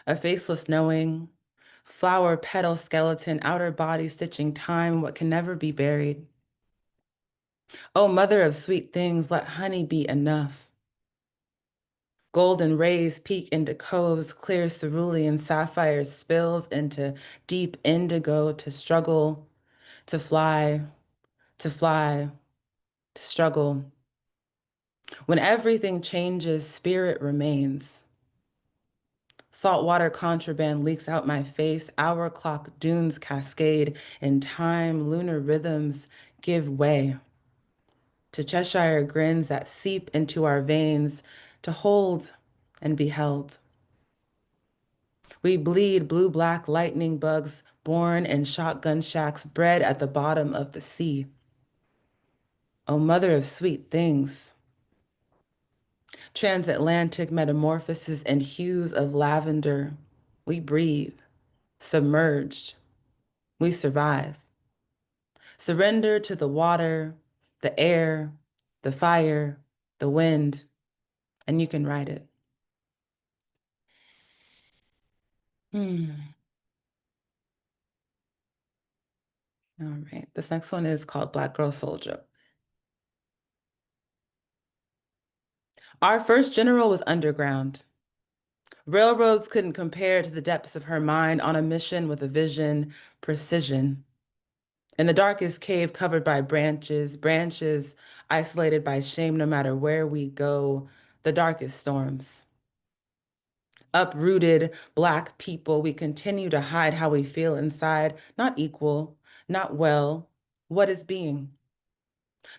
a faceless knowing, flower petal skeleton, outer body stitching time, what can never be buried. Oh, mother of sweet things, let honey be enough. Golden rays peek into coves, clear cerulean sapphire spills into deep indigo to struggle, to fly, to fly, to struggle. When everything changes, spirit remains. Saltwater contraband leaks out my face, hour clock dunes cascade in time, lunar rhythms give way to Cheshire grins that seep into our veins to hold and be held. We bleed blue-black lightning bugs born in shotgun shacks bred at the bottom of the sea. O mother of sweet things. Transatlantic metamorphoses and hues of lavender. We breathe, submerged. We survive. Surrender to the water, the air, the fire, the wind, and you can write it. All right, this next one is called Black Girl Soldier. Our first general was underground. Railroads couldn't compare to the depths of her mind on a mission with a vision, precision. In the darkest cave covered by branches, branches isolated by shame no matter where we go, the darkest storms. Uprooted Black people, we continue to hide how we feel inside, not equal, not well, what is being?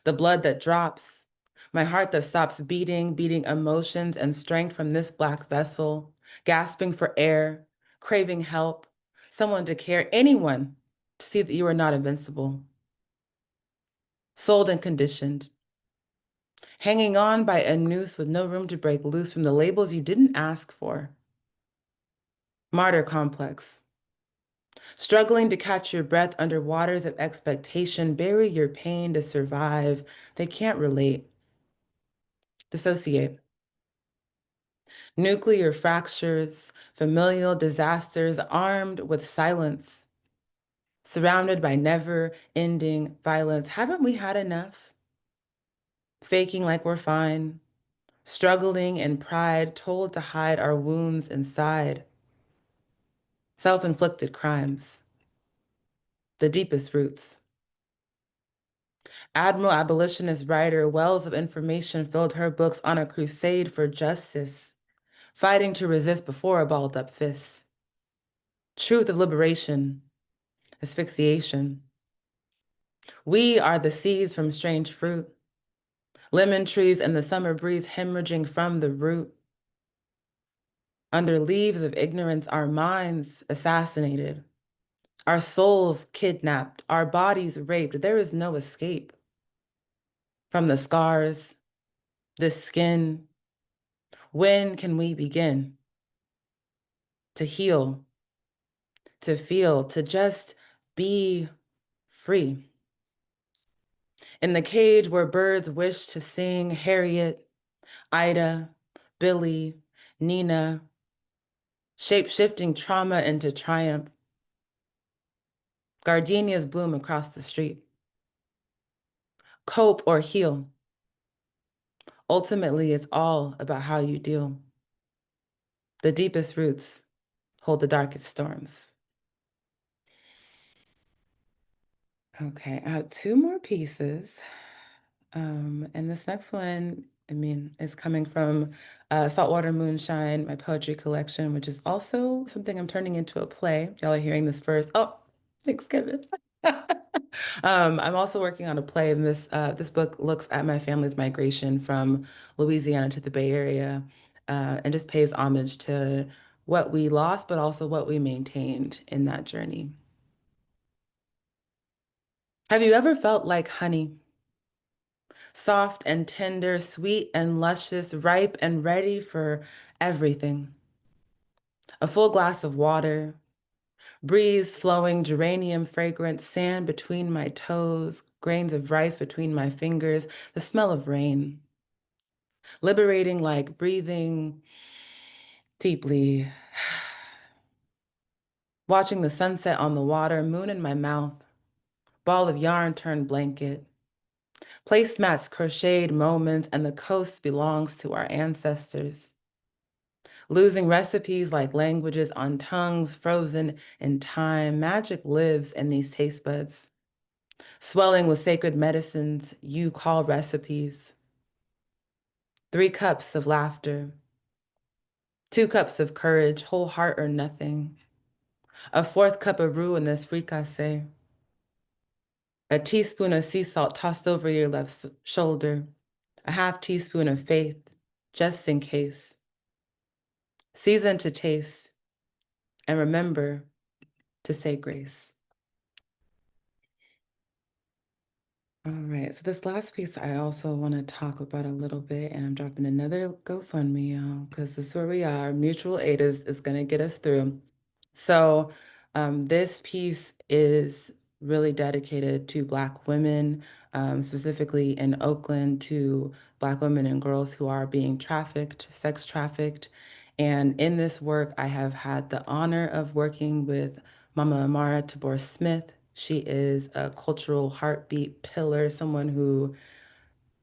The blood that drops, my heart that stops beating, beating emotions and strength from this Black vessel, gasping for air, craving help, someone to care, anyone to see that you are not invincible. Sold and conditioned, hanging on by a noose with no room to break loose from the labels you didn't ask for. Martyr complex, struggling to catch your breath under waters of expectation, bury your pain to survive. They can't relate. Dissociate. Nuclear fractures, familial disasters, armed with silence, surrounded by never-ending violence. Haven't we had enough? Faking like we're fine, struggling in pride, told to hide our wounds inside. Self-inflicted crimes, the deepest roots. Admiral abolitionist writer, wells of information filled her books on a crusade for justice, fighting to resist before a balled up fist. Truth of liberation, asphyxiation. We are the seeds from strange fruit, lemon trees and the summer breeze hemorrhaging from the root. Under leaves of ignorance, our minds assassinated, our souls kidnapped, our bodies raped. There is no escape from the scars, the skin. When can we begin to heal, to feel, to just be free? In the cage where birds wish to sing, Harriet, Ida, Billy, Nina, shape-shifting trauma into triumph. Gardenias bloom across the street. Cope or heal. Ultimately, it's all about how you deal. The deepest roots hold the darkest storms. Okay, I have two more pieces. And this next one, is coming from Saltwater Moonshine, my poetry collection, which is also something I'm turning into a play. Y'all are hearing this first. Oh, thanks, Kevin. I'm also working on a play, and this book looks at my family's migration from Louisiana to the Bay Area, and just pays homage to what we lost, but also what we maintained in that journey. Have you ever felt like honey? Soft and tender, sweet and luscious, ripe and ready for everything. A full glass of water, breeze flowing, geranium fragrance, sand between my toes, grains of rice between my fingers, the smell of rain. Liberating like breathing deeply. Watching the sunset on the water, moon in my mouth, ball of yarn turned blanket. Placemats, crocheted moments, and the coast belongs to our ancestors. Losing recipes like languages on tongues frozen in time, magic lives in these taste buds. Swelling with sacred medicines you call recipes. 3 cups of laughter. 2 cups of courage, whole heart or nothing. A 4th cup of roux in this fricassee. A teaspoon of sea salt tossed over your left shoulder. A half teaspoon of faith, just in case. Season to taste. and remember to say grace. All right, so this last piece I also want to talk about a little bit, and I'm dropping another GoFundMe, y'all, because this is where we are. Mutual aid is going to get us through. So this piece is really dedicated to Black women, specifically in Oakland, to Black women and girls who are being trafficked, sex trafficked. And in this work, I have had the honor of working with Mama Amara Tabor Smith. She is a cultural heartbeat pillar, someone who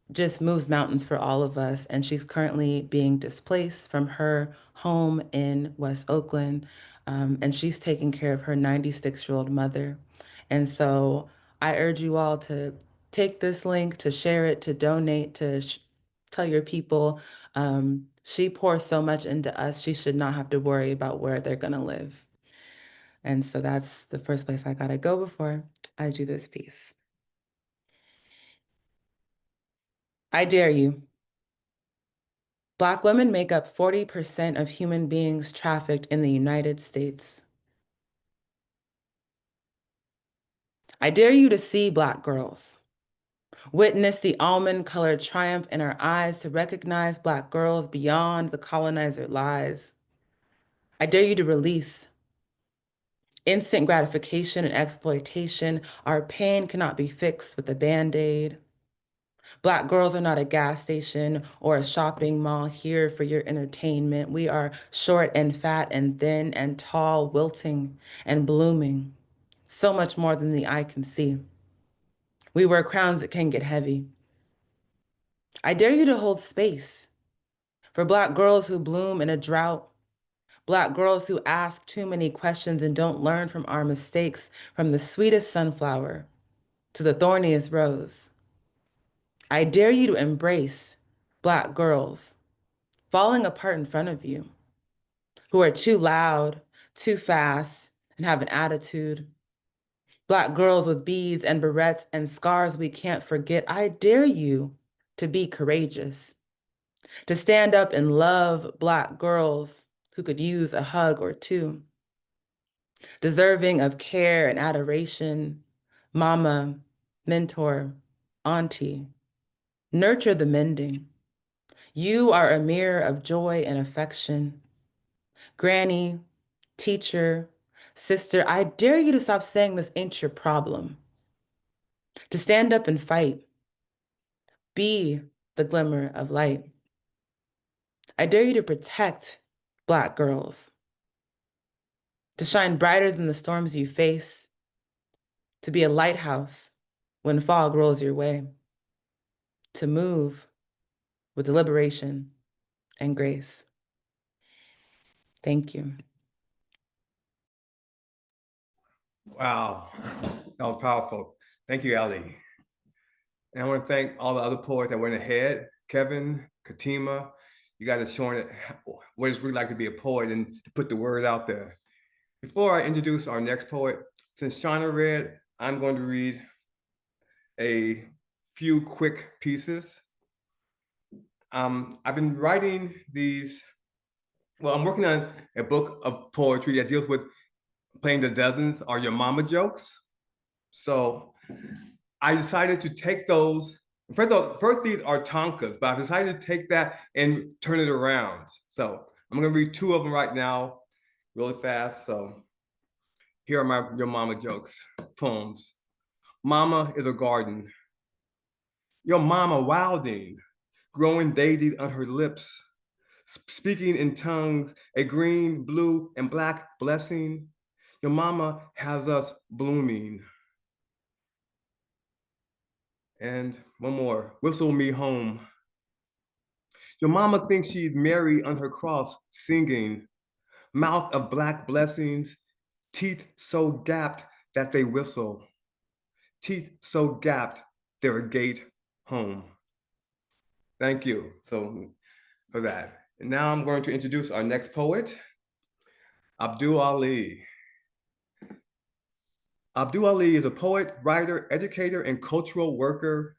just moves mountains for all of us. And she's currently being displaced from her home in West Oakland. And she's taking care of her 96-year-old mother. And so I urge you all to take this link, to share it, to donate, to tell your people. She pours so much into us. She should not have to worry about where they're going to live. And so that's the first place I gotta go before I do this piece. I dare you. Black women make up 40% of human beings trafficked in the United States. I dare you to see Black girls. Witness the almond-colored triumph in our eyes to recognize Black girls beyond the colonizer lies. I dare you to release. Instant gratification and exploitation, our pain cannot be fixed with a Band-Aid. Black girls are not a gas station or a shopping mall here for your entertainment. We are short and fat and thin and tall, wilting and blooming, so much more than the eye can see. We wear crowns that can get heavy. I dare you to hold space for Black girls who bloom in a drought, Black girls who ask too many questions and don't learn from our mistakes, from the sweetest sunflower to the thorniest rose. I dare you to embrace Black girls falling apart in front of you, who are too loud, too fast, and have an attitude. Black girls with beads and barrettes and scars we can't forget. I dare you to be courageous, to stand up and love Black girls who could use a hug or two, deserving of care and adoration, mama, mentor, auntie. Nurture the mending. You are a mirror of joy and affection. Granny, teacher, sister, I dare you to stop saying this ain't your problem. To stand up and fight. Be the glimmer of light. I dare you to protect Black girls. To shine brighter than the storms you face. To be a lighthouse when fog rolls your way. To move with deliberation and grace. Thank you. Wow, that was powerful. Thank you, Alie. And I want to thank all the other poets that went ahead. Kevin, Katima, you guys are showing it what it's really like to be a poet and to put the word out there. Before I introduce our next poet, since Shauna read, I'm going to read a few quick pieces. I've been writing these, well, I'm working on a book of poetry that deals with playing the dozens or your mama jokes. So I decided to take those. First these are tonkas, but I decided to take that and turn it around. So I'm gonna read two of them right now, really fast. So here are your mama jokes, poems. Mama is a garden. Your mama wilding, growing daisies on her lips, speaking in tongues, a green, blue, and black blessing. Your mama has us blooming. And one more, whistle me home. Your mama thinks she's Mary on her cross, singing, mouth of black blessings, teeth so gapped that they whistle, teeth so gapped they're a gate home. Thank you for that. And now I'm going to introduce our next poet, Abdul Ali. Abdul Ali is a poet, writer, educator, and cultural worker.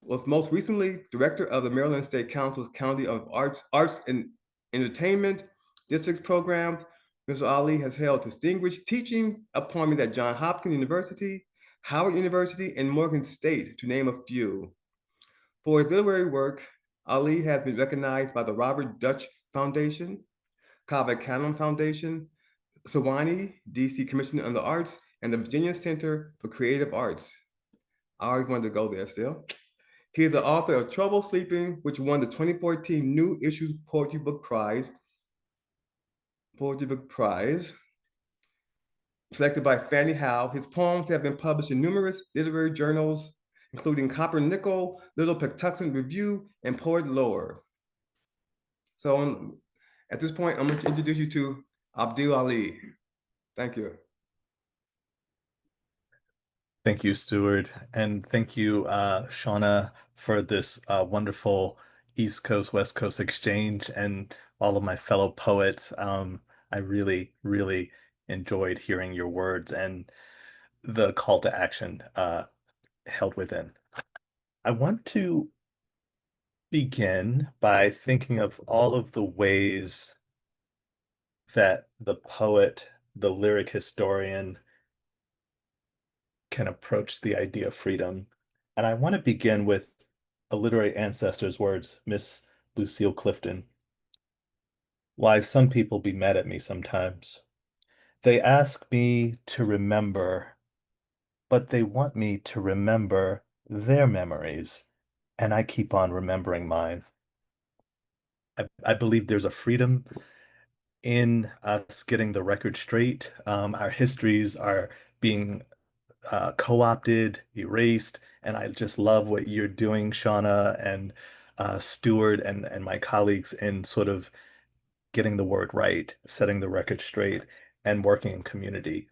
Was most recently director of the Maryland State Council's County of Arts and Entertainment District programs, Mr. Ali has held distinguished teaching appointments at Johns Hopkins University, Howard University, and Morgan State, to name a few. For his literary work, Ali has been recognized by the Robert Dutch Foundation, Kaveh Cannon Foundation, Sewanee, DC Commission on the Arts, and the Virginia Center for Creative Arts. I always wanted to go there still. He is the author of Trouble Sleeping, which won the 2014 New Issues Poetry Book Prize. Selected by Fannie Howe. His poems have been published in numerous literary journals, including Copper Nickel, Little Patuxent Review, and Poet Lore. So at this point, I'm going to introduce you to Abdul Ali. Thank you. Thank you, Stuart. And thank you, Shauna, for this wonderful East Coast, West Coast exchange, and all of my fellow poets. I really, really enjoyed hearing your words and the call to action held within. I want to begin by thinking of all of the ways that the poet, the lyric historian, can approach the idea of freedom. And I want to begin with a literary ancestor's words, Miss Lucille Clifton. Why some people be mad at me sometimes. They ask me to remember, but they want me to remember their memories, and I keep on remembering mine. I believe there's a freedom in us getting the record straight. Our histories are being co-opted, erased, and I just love what you're doing, Shauna and Stuart and my colleagues in sort of getting the word right, setting the record straight, and working in community,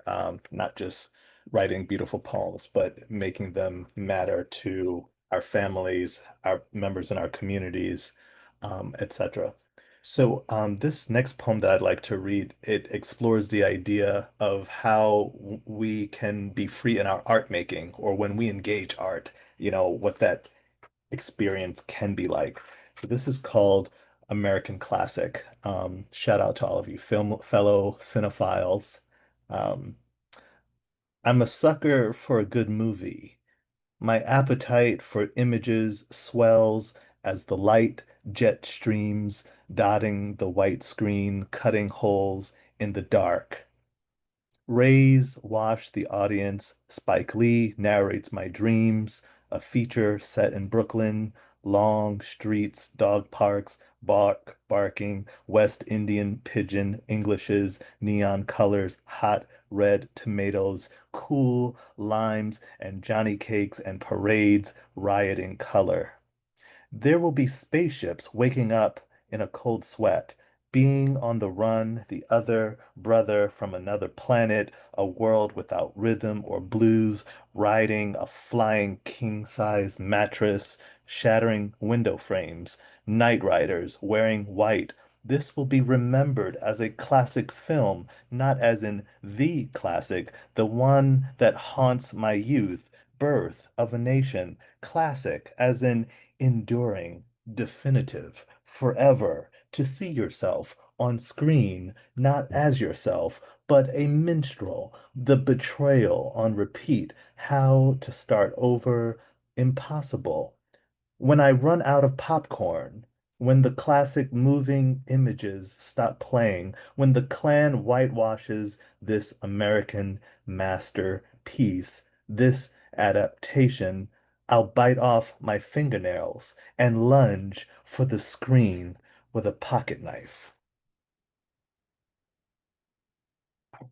not just writing beautiful poems, but making them matter to our families, our members in our communities, etc. So this next poem that I'd like to read, it explores the idea of how we can be free in our art making, or when we engage art, what that experience can be like. So this is called American Classic. Shout out to all of you fellow cinephiles. Um, I'm a sucker for a good movie. My appetite for images swells as the light jet streams, dotting the white screen, cutting holes in the dark. Rays wash the audience. Spike Lee narrates my dreams, a feature set in Brooklyn, long streets, dog parks, barking, West Indian pigeon Englishes, neon colors, hot red tomatoes, cool limes, and Johnny cakes and parades, rioting color. There will be spaceships waking up in a cold sweat, being on the run, the other brother from another planet, a world without rhythm or blues, riding a flying king-size mattress, shattering window frames, night riders wearing white. This will be remembered as a classic film, not as in the classic, the one that haunts my youth, Birth of a Nation, classic, as in enduring, definitive, forever, to see yourself on screen, not as yourself, but a minstrel, the betrayal on repeat, how to start over, impossible. When I run out of popcorn, when the classic moving images stop playing, when the Klan whitewashes this American masterpiece, this adaptation, I'll bite off my fingernails and lunge for the screen with a pocket knife.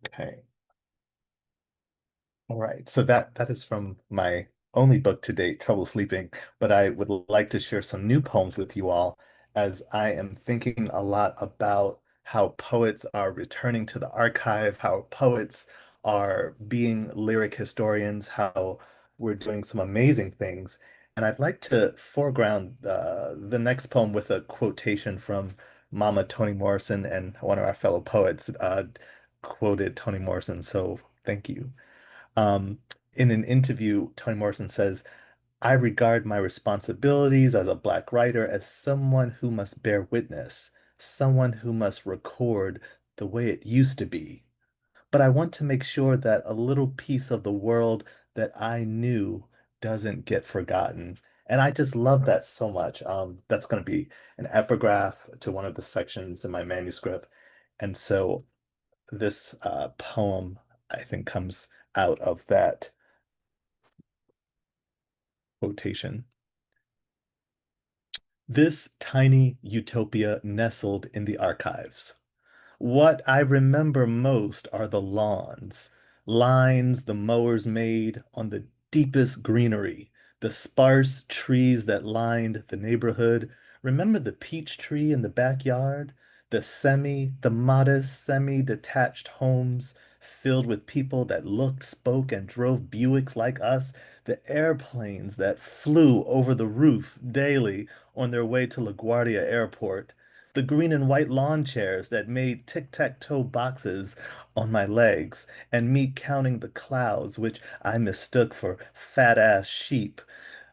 Okay. All right. So that is from my only book to date, Trouble Sleeping, but I would like to share some new poems with you all as I am thinking a lot about how poets are returning to the archive, how poets are being lyric historians, how we're doing some amazing things. And I'd like to foreground the next poem with a quotation from Mama Toni Morrison, and one of our fellow poets quoted Toni Morrison. So thank you. Um, in an interview, Toni Morrison says, I regard my responsibilities as a Black writer as someone who must bear witness, someone who must record the way it used to be, but I want to make sure that a little piece of the world that I knew doesn't get forgotten. And I just love that so much. That's going to be an epigraph to one of the sections in my manuscript. And so this poem, I think, comes out of that quotation. This tiny utopia nestled in the archives. What I remember most are the lawns, lines the mowers made on the deepest greenery, the sparse trees that lined the neighborhood. Remember the peach tree in the backyard? The modest, semi-detached homes filled with people that looked, spoke, and drove Buicks like us, the airplanes that flew over the roof daily on their way to LaGuardia Airport, the green and white lawn chairs that made tic-tac-toe boxes on my legs, and me counting the clouds, which I mistook for fat-ass sheep,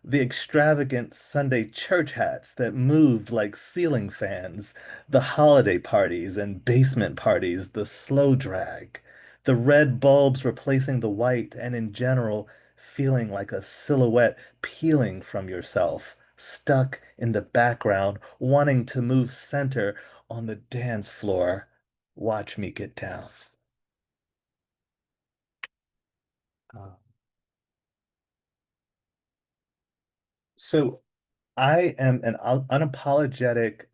the extravagant Sunday church hats that moved like ceiling fans, the holiday parties and basement parties, the slow drag, the red bulbs replacing the white, and in general, feeling like a silhouette peeling from yourself, stuck in the background, wanting to move center on the dance floor. Watch me get down. Uh, so I am an unapologetic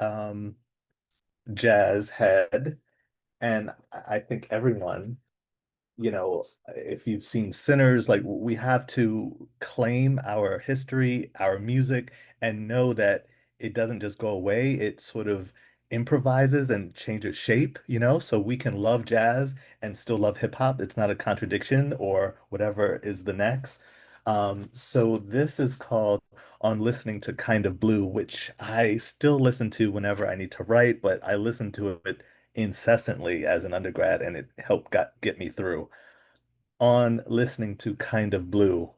jazz head, and I think everyone, if you've seen Sinners, like we have to claim our history, our music, and know that it doesn't just go away. It sort of improvises and changes shape, so we can love jazz and still love hip hop. It's not a contradiction or whatever is the next. So this is called On Listening to Kind of Blue, which I still listen to whenever I need to write, but I listen to it incessantly as an undergrad, and it helped get me through. On listening to Kind of Blue,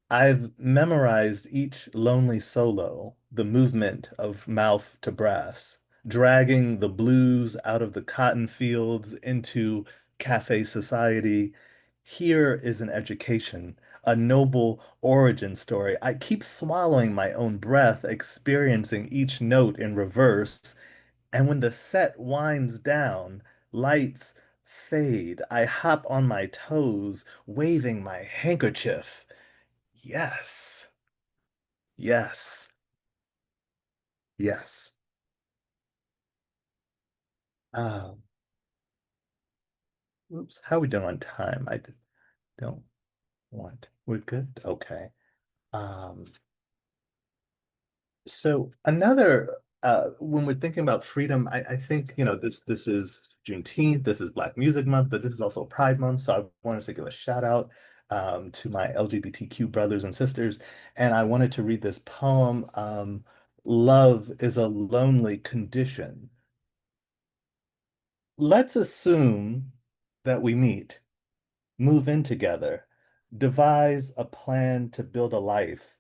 I've memorized each lonely solo, the movement of mouth to brass, dragging the blues out of the cotton fields into cafe society. Here is an education, a noble origin story. I keep swallowing my own breath, experiencing each note in reverse, and when the set winds down, lights fade. I hop on my toes, waving my handkerchief. Yes, yes, yes. Um, Oops, how are we doing on time? Don't want. We're good? Okay. Um, So another when we're thinking about freedom, I think this is Juneteenth, this is Black Music Month, but this is also Pride Month. So I wanted to give a shout out to my LGBTQ brothers and sisters, and I wanted to read this poem. Love is a lonely condition. Let's assume that we meet, move in together, devise a plan to build a life.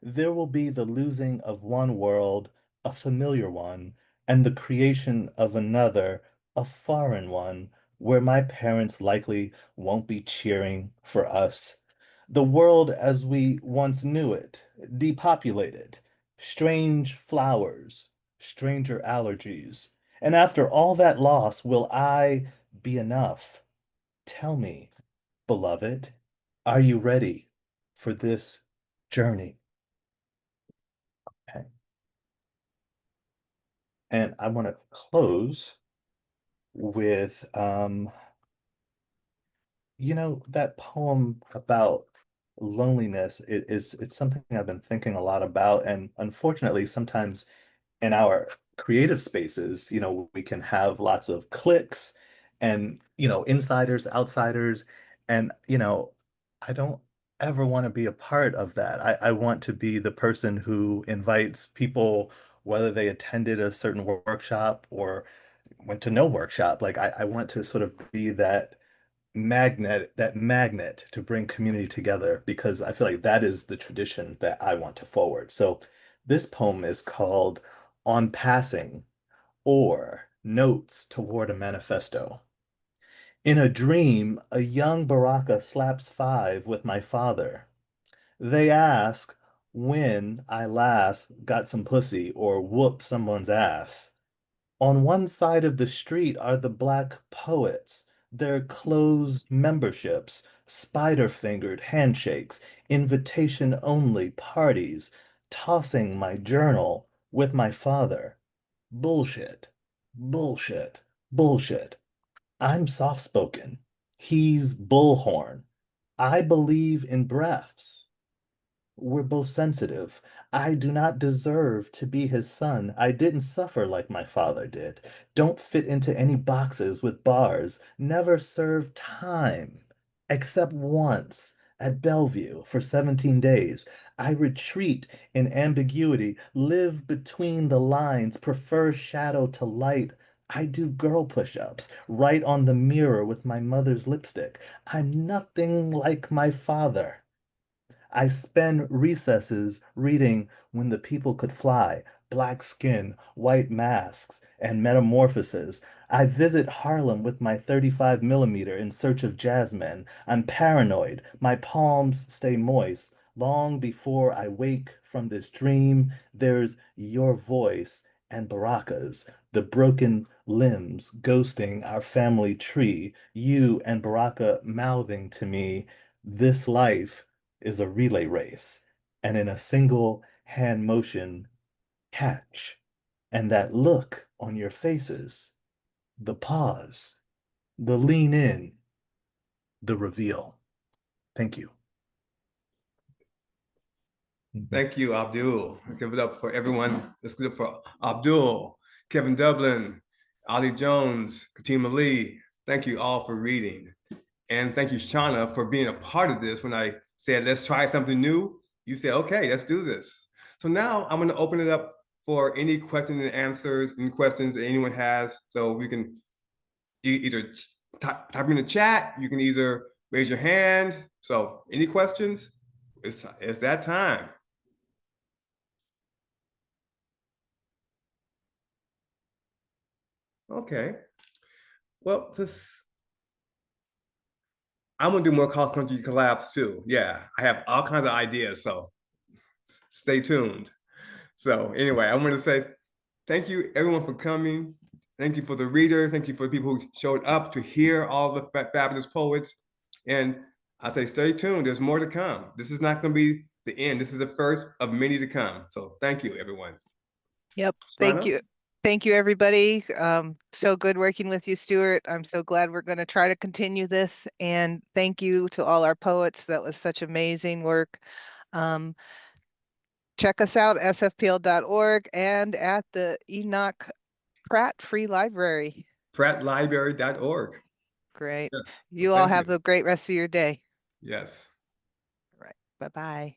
There will be the losing of one world, a familiar one, and the creation of another, a foreign one, where my parents likely won't be cheering for us. The world as we once knew it, depopulated, strange flowers, stranger allergies. And after all that loss, will I be enough? Tell me, beloved, are you ready for this journey? Okay. And I want to close with that poem about loneliness. It's something I've been thinking a lot about. And unfortunately, sometimes in our creative spaces, we can have lots of cliques and, insiders, outsiders. And, I don't ever want to be a part of that. I want to be the person who invites people, whether they attended a certain workshop or went to no workshop. Like I want to sort of be that magnet to bring community together because I feel like that is the tradition that I want to forward. So this poem is called On Passing, or notes toward a manifesto. In a dream, a young Baraka slaps 5 with my father. They ask when I last got some pussy or whooped someone's ass. On one side of the street are the Black poets, their closed memberships, spider-fingered handshakes, invitation-only parties, tossing my journal with my father. Bullshit, bullshit, bullshit. I'm soft-spoken. He's bullhorn. I believe in breaths. We're both sensitive. I do not deserve to be his son. I didn't suffer like my father did. Don't fit into any boxes with bars. Never served time, except once at Bellevue for 17 days. I retreat in ambiguity, live between the lines, prefer shadow to light. I do girl push-ups, write on the mirror with my mother's lipstick. I'm nothing like my father. I spend recesses reading When the People Could Fly, Black Skin, White Masks, and Metamorphoses. I visit Harlem with my 35 millimeter in search of jazzmen. I'm paranoid. My palms stay moist. Long before I wake from this dream, there's your voice and Baraka's, the broken limbs ghosting our family tree, you and Baraka mouthing to me, this life is a relay race, and in a single hand motion, catch. And that look on your faces, the pause, the lean in, the reveal. Thank you. Thank you, Abdul. Give it up for everyone. Let's give it up for Abdul, Kevin Dublin, Alie Jones, Katima Lee. Thank you all for reading. And thank you, Shauna, for being a part of this. When I said, let's try something new, you said, okay, let's do this. So now I'm going to open it up for any questions and answers and questions that anyone has. So we can either type in the chat, you can either raise your hand. So any questions? It's that time. Okay. Well, I'm gonna do more cross-country collabs too. Yeah, I have all kinds of ideas, so stay tuned. So anyway, I want to say thank you everyone for coming. Thank you for the reader. Thank you for the people who showed up to hear all the fabulous poets. And I say stay tuned, there's more to come. This is not gonna be the end. This is the first of many to come. So thank you, everyone. Yep. Thank you. Thank you, everybody. So good working with you, Stuart. I'm so glad we're going to try to continue this. And thank you to all our poets. That was such amazing work. Check us out, sfpl.org, and at the Enoch Pratt Free Library. PrattLibrary.org. Great. Yes. You all have a great rest of your day. Yes. All right. Bye-bye.